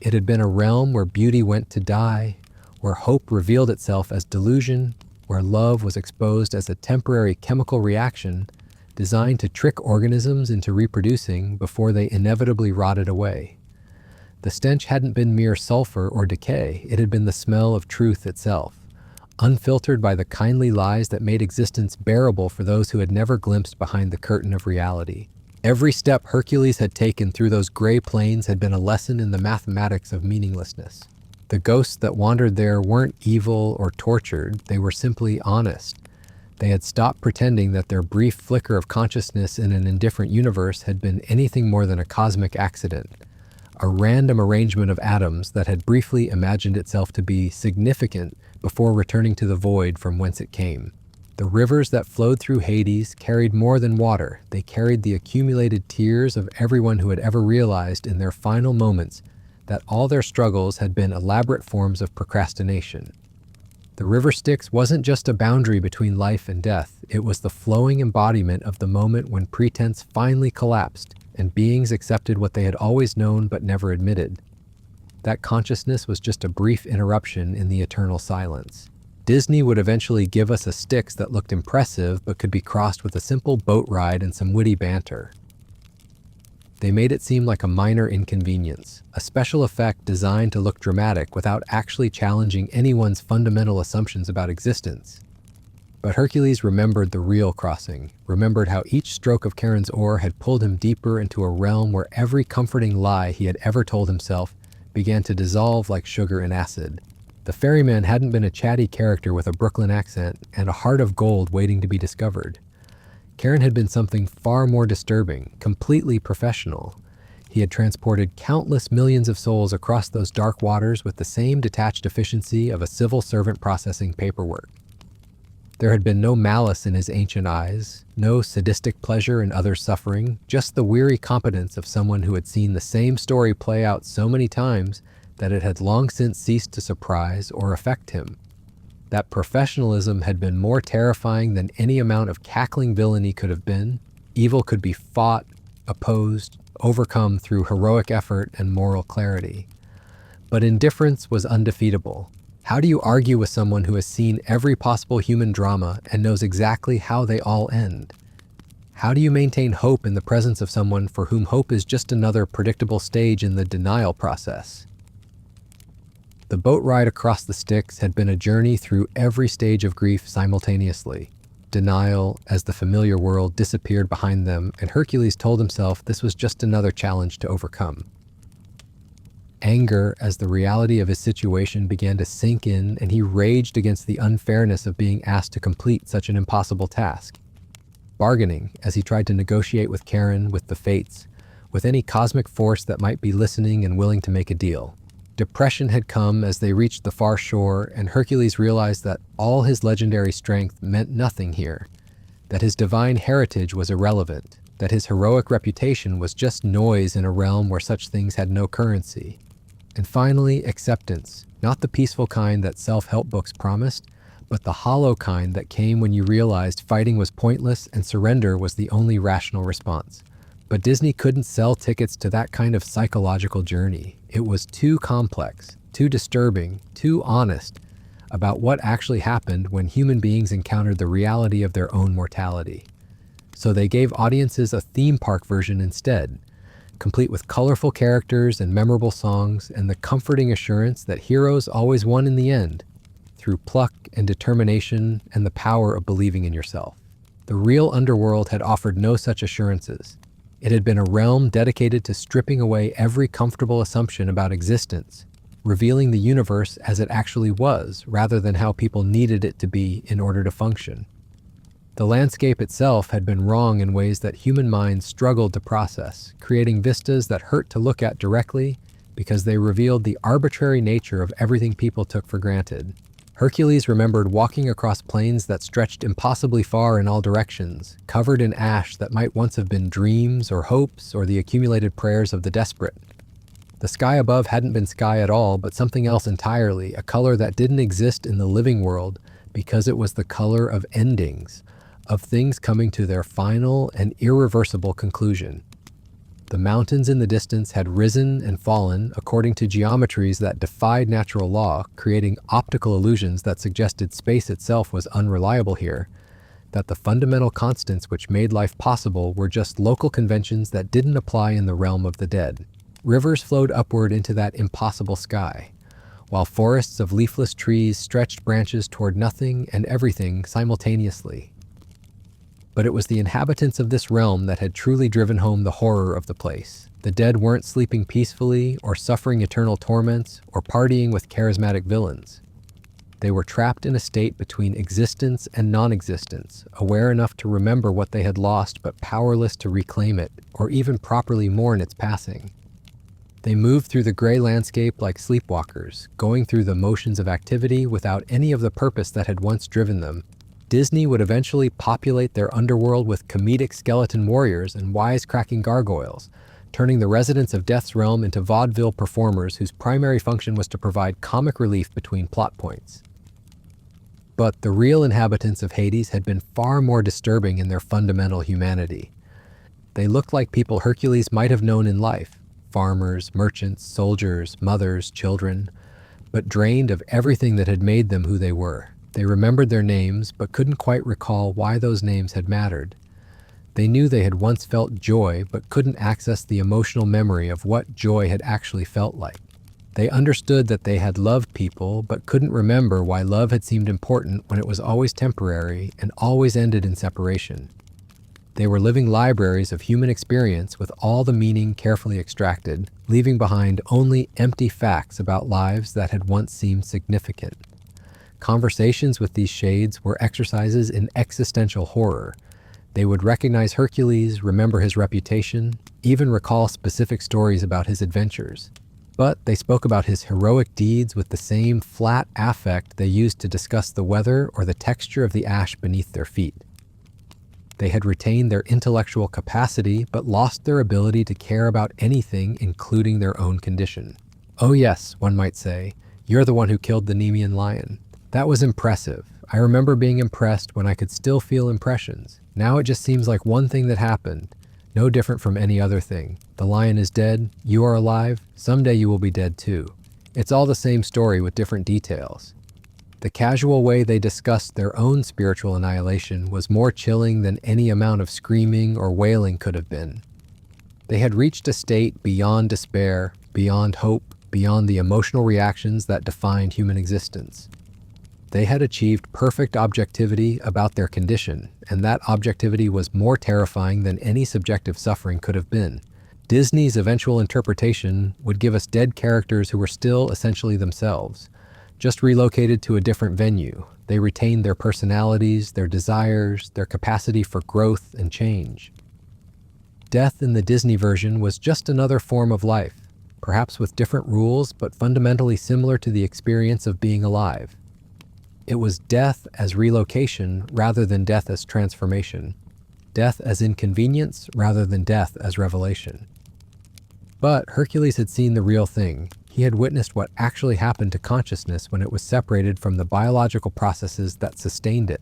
It had been a realm where beauty went to die, where hope revealed itself as delusion, where love was exposed as a temporary chemical reaction designed to trick organisms into reproducing before they inevitably rotted away. The stench hadn't been mere sulfur or decay, it had been the smell of truth itself, unfiltered by the kindly lies that made existence bearable for those who had never glimpsed behind the curtain of reality. Every step Hercules had taken through those gray plains had been a lesson in the mathematics of meaninglessness. The ghosts that wandered there weren't evil or tortured, they were simply honest. They had stopped pretending that their brief flicker of consciousness in an indifferent universe had been anything more than a cosmic accident, a random arrangement of atoms that had briefly imagined itself to be significant before returning to the void from whence it came. The rivers that flowed through Hades carried more than water. They carried the accumulated tears of everyone who had ever realized in their final moments that all their struggles had been elaborate forms of procrastination. The river Styx wasn't just a boundary between life and death. It was the flowing embodiment of the moment when pretense finally collapsed and beings accepted what they had always known but never admitted. That consciousness was just a brief interruption in the eternal silence. Disney would eventually give us a Styx that looked impressive but could be crossed with a simple boat ride and some witty banter. They made it seem like a minor inconvenience, a special effect designed to look dramatic without actually challenging anyone's fundamental assumptions about existence. But Hercules remembered the real crossing, remembered how each stroke of Charon's oar had pulled him deeper into a realm where every comforting lie he had ever told himself began to dissolve like sugar in acid. The ferryman hadn't been a chatty character with a Brooklyn accent and a heart of gold waiting to be discovered. Charon had been something far more disturbing, completely professional. He had transported countless millions of souls across those dark waters with the same detached efficiency of a civil servant processing paperwork. There had been no malice in his ancient eyes, no sadistic pleasure in others' suffering, just the weary competence of someone who had seen the same story play out so many times that it had long since ceased to surprise or affect him. That professionalism had been more terrifying than any amount of cackling villainy could have been. Evil could be fought, opposed, overcome through heroic effort and moral clarity. But indifference was undefeatable. How do you argue with someone who has seen every possible human drama and knows exactly how they all end? How do you maintain hope in the presence of someone for whom hope is just another predictable stage in the denial process? The boat ride across the Styx had been a journey through every stage of grief simultaneously. Denial, as the familiar world disappeared behind them, and Hercules told himself this was just another challenge to overcome. Anger, as the reality of his situation began to sink in, and he raged against the unfairness of being asked to complete such an impossible task. Bargaining, as he tried to negotiate with Charon, with the fates, with any cosmic force that might be listening and willing to make a deal. Depression had come as they reached the far shore, and Hercules realized that all his legendary strength meant nothing here, that his divine heritage was irrelevant, that his heroic reputation was just noise in a realm where such things had no currency. And finally, acceptance, not the peaceful kind that self-help books promised, but the hollow kind that came when you realized fighting was pointless and surrender was the only rational response. But Disney couldn't sell tickets to that kind of psychological journey. It was too complex, too disturbing, too honest about what actually happened when human beings encountered the reality of their own mortality. So they gave audiences a theme park version instead. complete with colorful characters and memorable songs, and the comforting assurance that heroes always won in the end, through pluck and determination and the power of believing in yourself. The real Underworld had offered no such assurances. It had been a realm dedicated to stripping away every comfortable assumption about existence, revealing the universe as it actually was, rather than how people needed it to be in order to function. The landscape itself had been wrong in ways that human minds struggled to process, creating vistas that hurt to look at directly because they revealed the arbitrary nature of everything people took for granted. Hercules remembered walking across plains that stretched impossibly far in all directions, covered in ash that might once have been dreams or hopes or the accumulated prayers of the desperate. The sky above hadn't been sky at all, but something else entirely, a color that didn't exist in the living world because it was the color of endings, of things coming to their final and irreversible conclusion. The mountains in the distance had risen and fallen according to geometries that defied natural law, creating optical illusions that suggested space itself was unreliable here, that the fundamental constants which made life possible were just local conventions that didn't apply in the realm of the dead. Rivers flowed upward into that impossible sky, while forests of leafless trees stretched branches toward nothing and everything simultaneously. But it was the inhabitants of this realm that had truly driven home the horror of the place. The dead weren't sleeping peacefully or suffering eternal torments or partying with charismatic villains. They were trapped in a state between existence and non-existence, aware enough to remember what they had lost but powerless to reclaim it or even properly mourn its passing. They moved through the gray landscape like sleepwalkers, going through the motions of activity without any of the purpose that had once driven them. Disney would eventually populate their underworld with comedic skeleton warriors and wisecracking gargoyles, turning the residents of Death's realm into vaudeville performers whose primary function was to provide comic relief between plot points. But the real inhabitants of Hades had been far more disturbing in their fundamental humanity. They looked like people Hercules might have known in life: farmers, merchants, soldiers, mothers, children, but drained of everything that had made them who they were. They remembered their names, but couldn't quite recall why those names had mattered. They knew they had once felt joy, but couldn't access the emotional memory of what joy had actually felt like. They understood that they had loved people, but couldn't remember why love had seemed important when it was always temporary and always ended in separation. They were living libraries of human experience with all the meaning carefully extracted, leaving behind only empty facts about lives that had once seemed significant. Conversations with these shades were exercises in existential horror. They would recognize Hercules, remember his reputation, even recall specific stories about his adventures. But they spoke about his heroic deeds with the same flat affect they used to discuss the weather or the texture of the ash beneath their feet. They had retained their intellectual capacity, but lost their ability to care about anything, including their own condition. Oh yes, one might say, you're the one who killed the Nemean lion. That was impressive. I remember being impressed when I could still feel impressions. Now it just seems like one thing that happened, no different from any other thing. The lion is dead, you are alive, someday you will be dead too. It's all the same story with different details. The casual way they discussed their own spiritual annihilation was more chilling than any amount of screaming or wailing could have been. They had reached a state beyond despair, beyond hope, beyond the emotional reactions that defined human existence. They had achieved perfect objectivity about their condition, and that objectivity was more terrifying than any subjective suffering could have been. Disney's eventual interpretation would give us dead characters who were still essentially themselves, just relocated to a different venue. They retained their personalities, their desires, their capacity for growth and change. Death in the Disney version was just another form of life, perhaps with different rules, but fundamentally similar to the experience of being alive. It was death as relocation rather than death as transformation. Death as inconvenience rather than death as revelation. But Hercules had seen the real thing. He had witnessed what actually happened to consciousness when it was separated from the biological processes that sustained it.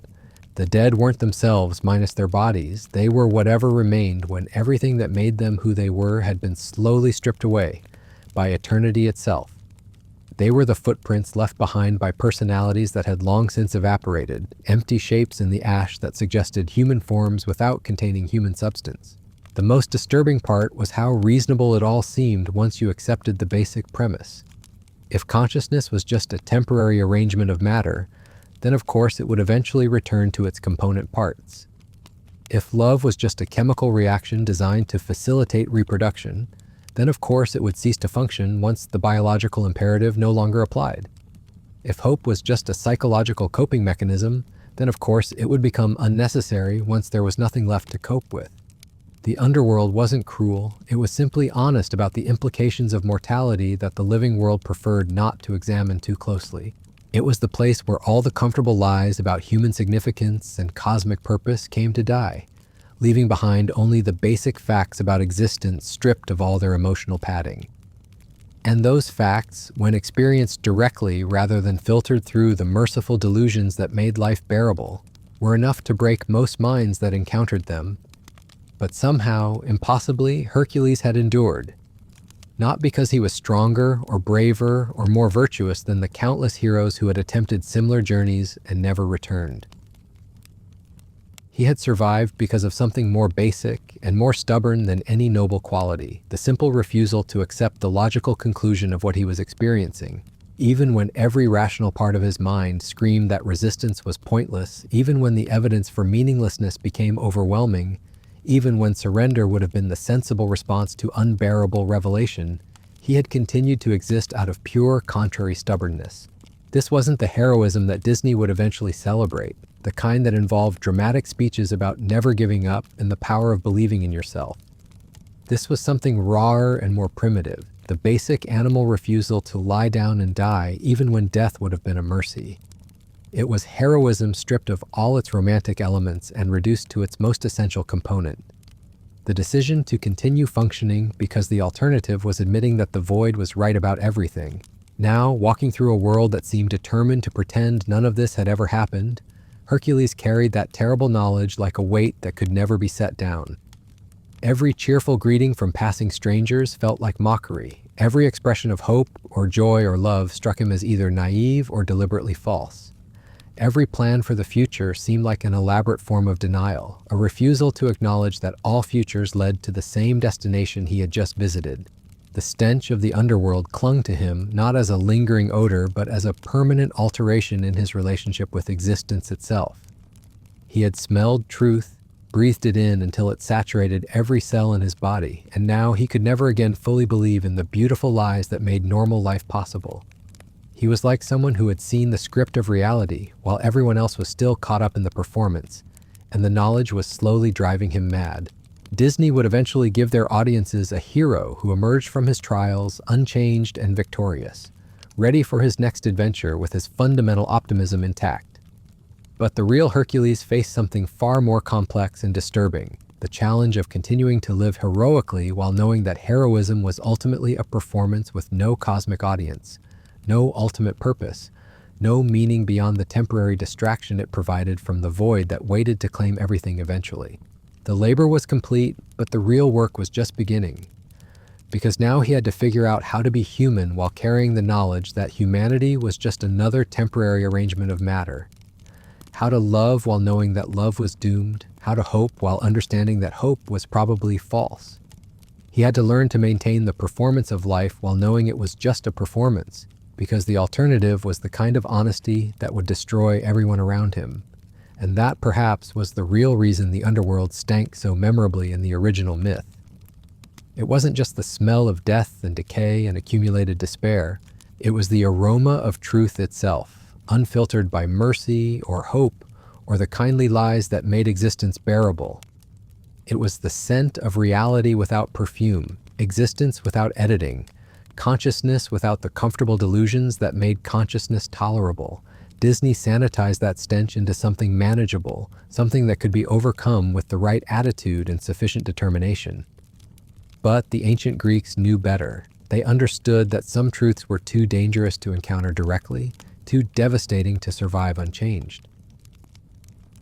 The dead weren't themselves minus their bodies. They were whatever remained when everything that made them who they were had been slowly stripped away by eternity itself. They were the footprints left behind by personalities that had long since evaporated, empty shapes in the ash that suggested human forms without containing human substance. The most disturbing part was how reasonable it all seemed once you accepted the basic premise. If consciousness was just a temporary arrangement of matter, then of course it would eventually return to its component parts. If love was just a chemical reaction designed to facilitate reproduction, then of course it would cease to function once the biological imperative no longer applied. If hope was just a psychological coping mechanism, then of course it would become unnecessary once there was nothing left to cope with. The underworld wasn't cruel, it was simply honest about the implications of mortality that the living world preferred not to examine too closely. It was the place where all the comfortable lies about human significance and cosmic purpose came to die, leaving behind only the basic facts about existence stripped of all their emotional padding. And those facts, when experienced directly rather than filtered through the merciful delusions that made life bearable, were enough to break most minds that encountered them. But somehow, impossibly, Hercules had endured. Not because he was stronger or braver or more virtuous than the countless heroes who had attempted similar journeys and never returned. He had survived because of something more basic and more stubborn than any noble quality, the simple refusal to accept the logical conclusion of what he was experiencing. Even when every rational part of his mind screamed that resistance was pointless, even when the evidence for meaninglessness became overwhelming, even when surrender would have been the sensible response to unbearable revelation, he had continued to exist out of pure contrary stubbornness. This wasn't the heroism that Disney would eventually celebrate, the kind that involved dramatic speeches about never giving up and the power of believing in yourself. This was something rawer and more primitive, the basic animal refusal to lie down and die even when death would have been a mercy. It was heroism stripped of all its romantic elements and reduced to its most essential component. The decision to continue functioning because the alternative was admitting that the void was right about everything. Now, walking through a world that seemed determined to pretend none of this had ever happened, Hercules carried that terrible knowledge like a weight that could never be set down. Every cheerful greeting from passing strangers felt like mockery. Every expression of hope or joy or love struck him as either naive or deliberately false. Every plan for the future seemed like an elaborate form of denial, a refusal to acknowledge that all futures led to the same destination he had just visited. The stench of the underworld clung to him not as a lingering odor, but as a permanent alteration in his relationship with existence itself. He had smelled truth, breathed it in until it saturated every cell in his body, and now he could never again fully believe in the beautiful lies that made normal life possible. He was like someone who had seen the script of reality while everyone else was still caught up in the performance, and the knowledge was slowly driving him mad. Disney would eventually give their audiences a hero who emerged from his trials unchanged and victorious, ready for his next adventure with his fundamental optimism intact. But the real Hercules faced something far more complex and disturbing, the challenge of continuing to live heroically while knowing that heroism was ultimately a performance with no cosmic audience, no ultimate purpose, no meaning beyond the temporary distraction it provided from the void that waited to claim everything eventually. The labor was complete, but the real work was just beginning. Because now he had to figure out how to be human while carrying the knowledge that humanity was just another temporary arrangement of matter. How to love while knowing that love was doomed, how to hope while understanding that hope was probably false. He had to learn to maintain the performance of life while knowing it was just a performance, because the alternative was the kind of honesty that would destroy everyone around him. And that perhaps was the real reason the underworld stank so memorably in the original myth. It wasn't just the smell of death and decay and accumulated despair. It was the aroma of truth itself, unfiltered by mercy or hope or the kindly lies that made existence bearable. It was the scent of reality without perfume, existence without editing, consciousness without the comfortable delusions that made consciousness tolerable. Disney sanitized that stench into something manageable, something that could be overcome with the right attitude and sufficient determination. But the ancient Greeks knew better. They understood that some truths were too dangerous to encounter directly, too devastating to survive unchanged.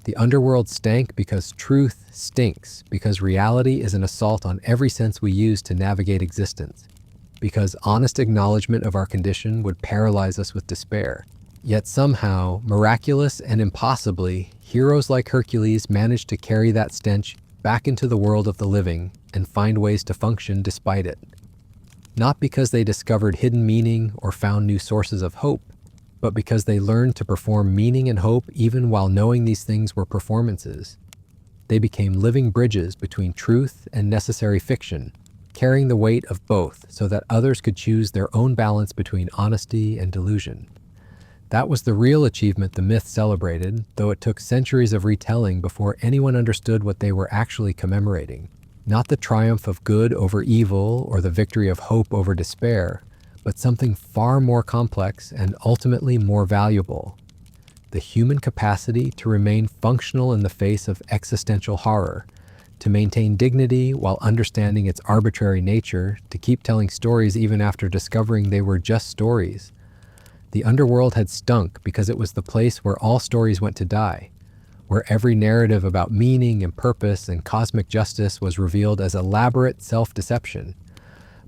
The underworld stank because truth stinks, because reality is an assault on every sense we use to navigate existence, because honest acknowledgement of our condition would paralyze us with despair. Yet somehow, miraculous and impossibly, heroes like Hercules managed to carry that stench back into the world of the living and find ways to function despite it. Not because they discovered hidden meaning or found new sources of hope, but because they learned to perform meaning and hope even while knowing these things were performances. They became living bridges between truth and necessary fiction, carrying the weight of both so that others could choose their own balance between honesty and delusion. That was the real achievement the myth celebrated, though it took centuries of retelling before anyone understood what they were actually commemorating. Not the triumph of good over evil or the victory of hope over despair, but something far more complex and ultimately more valuable: the human capacity to remain functional in the face of existential horror, to maintain dignity while understanding its arbitrary nature, to keep telling stories even after discovering they were just stories. The underworld had stunk because it was the place where all stories went to die, where every narrative about meaning and purpose and cosmic justice was revealed as elaborate self-deception.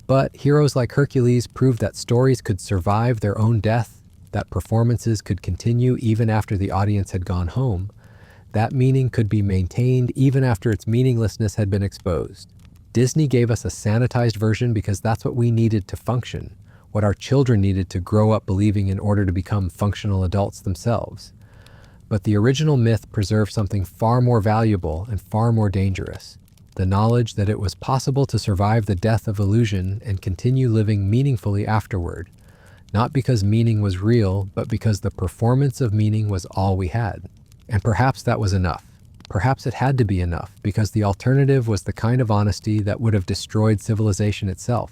But heroes like Hercules proved that stories could survive their own death, that performances could continue even after the audience had gone home, that meaning could be maintained even after its meaninglessness had been exposed. Disney gave us a sanitized version because that's what we needed to function, what our children needed to grow up believing in order to become functional adults themselves. But the original myth preserved something far more valuable and far more dangerous: the knowledge that it was possible to survive the death of illusion and continue living meaningfully afterward, not because meaning was real, but because the performance of meaning was all we had. And perhaps that was enough. Perhaps it had to be enough, because the alternative was the kind of honesty that would have destroyed civilization itself.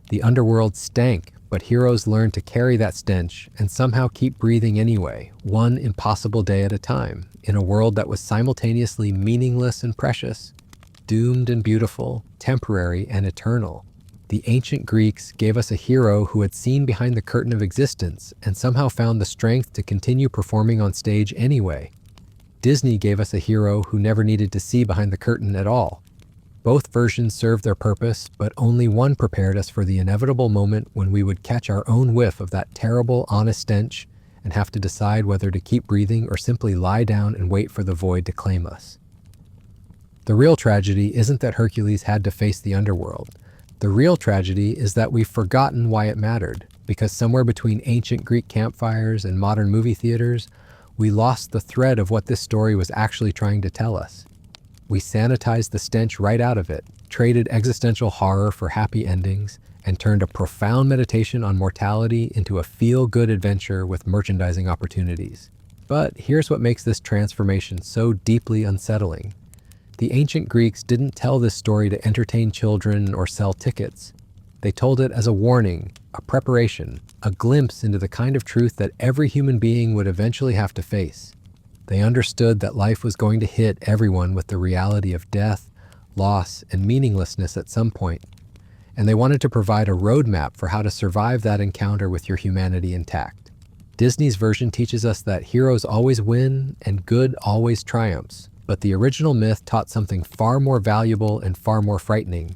The underworld stank, but heroes learned to carry that stench and somehow keep breathing anyway, one impossible day at a time, in a world that was simultaneously meaningless and precious, doomed and beautiful, temporary and eternal. The ancient Greeks gave us a hero who had seen behind the curtain of existence and somehow found the strength to continue performing on stage anyway. Disney gave us a hero who never needed to see behind the curtain at all. Both versions served their purpose, but only one prepared us for the inevitable moment when we would catch our own whiff of that terrible, honest stench and have to decide whether to keep breathing or simply lie down and wait for the void to claim us. The real tragedy isn't that Hercules had to face the underworld. The real tragedy is that we've forgotten why it mattered, because somewhere between ancient Greek campfires and modern movie theaters, we lost the thread of what this story was actually trying to tell us. We sanitized the stench right out of it, traded existential horror for happy endings, and turned a profound meditation on mortality into a feel-good adventure with merchandising opportunities. But here's what makes this transformation so deeply unsettling. The ancient Greeks didn't tell this story to entertain children or sell tickets. They told it as a warning, a preparation, a glimpse into the kind of truth that every human being would eventually have to face. They understood that life was going to hit everyone with the reality of death, loss, and meaninglessness at some point, and they wanted to provide a roadmap for how to survive that encounter with your humanity intact. Disney's version teaches us that heroes always win and good always triumphs. But the original myth taught something far more valuable and far more frightening: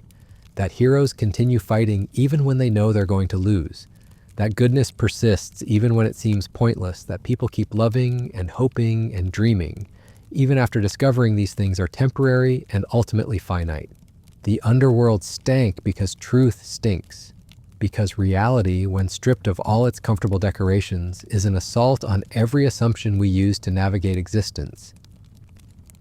that heroes continue fighting even when they know they're going to lose, that goodness persists even when it seems pointless, that people keep loving and hoping and dreaming, even after discovering these things are temporary and ultimately finite. The underworld stank because truth stinks, because reality, when stripped of all its comfortable decorations, is an assault on every assumption we use to navigate existence.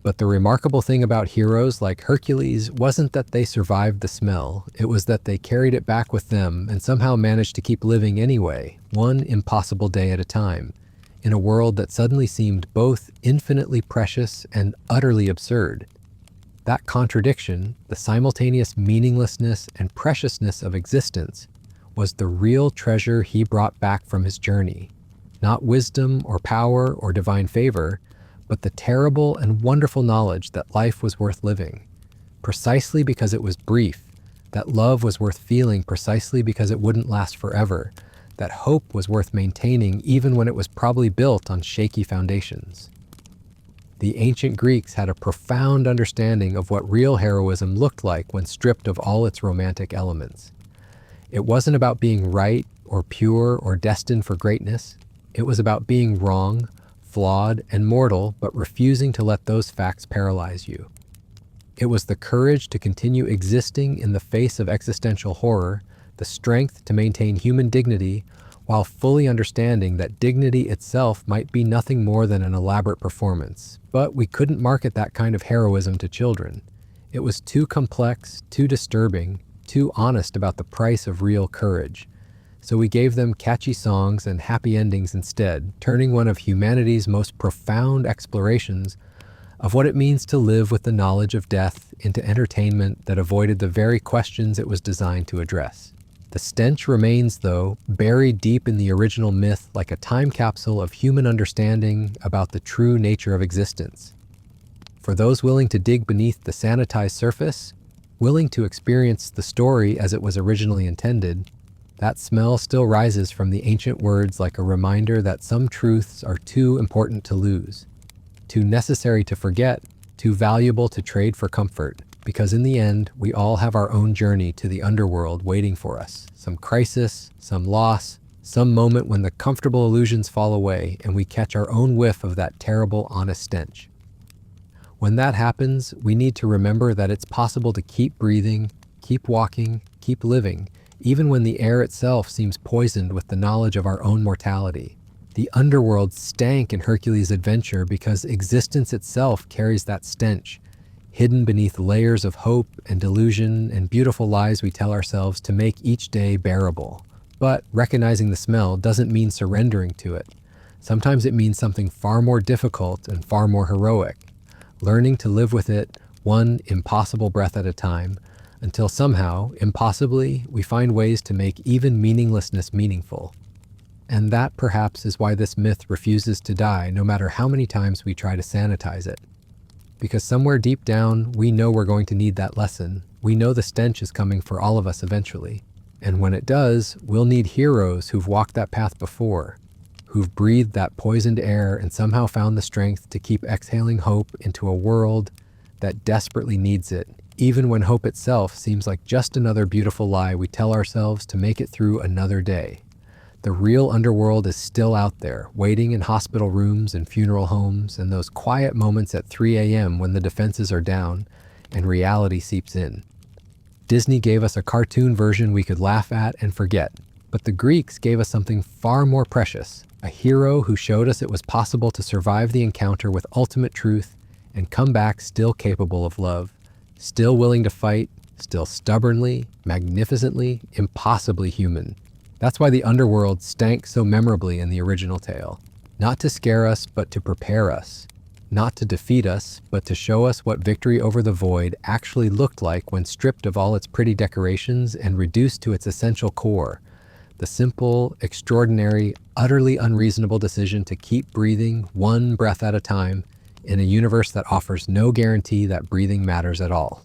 But the remarkable thing about heroes like Hercules wasn't that they survived the smell, it was that they carried it back with them and somehow managed to keep living anyway, one impossible day at a time, in a world that suddenly seemed both infinitely precious and utterly absurd. That contradiction, the simultaneous meaninglessness and preciousness of existence, was the real treasure he brought back from his journey. Not wisdom or power or divine favor, but the terrible and wonderful knowledge that life was worth living, precisely because it was brief, that love was worth feeling precisely because it wouldn't last forever, that hope was worth maintaining even when it was probably built on shaky foundations. The ancient Greeks had a profound understanding of what real heroism looked like when stripped of all its romantic elements. It wasn't about being right or pure or destined for greatness. It was about being wrong, flawed, and mortal, but refusing to let those facts paralyze you. It was the courage to continue existing in the face of existential horror, the strength to maintain human dignity, while fully understanding that dignity itself might be nothing more than an elaborate performance. But we couldn't market that kind of heroism to children. It was too complex, too disturbing, too honest about the price of real courage. So we gave them catchy songs and happy endings instead, turning one of humanity's most profound explorations of what it means to live with the knowledge of death into entertainment that avoided the very questions it was designed to address. The stench remains, though, buried deep in the original myth like a time capsule of human understanding about the true nature of existence. For those willing to dig beneath the sanitized surface, willing to experience the story as it was originally intended, that smell still rises from the ancient words like a reminder that some truths are too important to lose, too necessary to forget, too valuable to trade for comfort, because in the end, we all have our own journey to the underworld waiting for us. Some crisis, some loss, some moment when the comfortable illusions fall away and we catch our own whiff of that terrible, honest stench. When that happens, we need to remember that it's possible to keep breathing, keep walking, keep living, even when the air itself seems poisoned with the knowledge of our own mortality. The underworld stank in Hercules' adventure because existence itself carries that stench, hidden beneath layers of hope and delusion and beautiful lies we tell ourselves to make each day bearable. But recognizing the smell doesn't mean surrendering to it. Sometimes it means something far more difficult and far more heroic, learning to live with it one impossible breath at a time, until somehow, impossibly, we find ways to make even meaninglessness meaningful. And that, perhaps, is why this myth refuses to die, no matter how many times we try to sanitize it. Because somewhere deep down, we know we're going to need that lesson. We know the stench is coming for all of us eventually. And when it does, we'll need heroes who've walked that path before, who've breathed that poisoned air and somehow found the strength to keep exhaling hope into a world that desperately needs it, even when hope itself seems like just another beautiful lie we tell ourselves to make it through another day. The real underworld is still out there, waiting in hospital rooms and funeral homes and those quiet moments at 3 a.m. when the defenses are down and reality seeps in. Disney gave us a cartoon version we could laugh at and forget, but the Greeks gave us something far more precious, a hero who showed us it was possible to survive the encounter with ultimate truth and come back still capable of love, still willing to fight, still stubbornly, magnificently, impossibly human. That's why the underworld stank so memorably in the original tale. Not to scare us, but to prepare us. Not to defeat us, but to show us what victory over the void actually looked like when stripped of all its pretty decorations and reduced to its essential core. The simple, extraordinary, utterly unreasonable decision to keep breathing one breath at a time in a universe that offers no guarantee that breathing matters at all.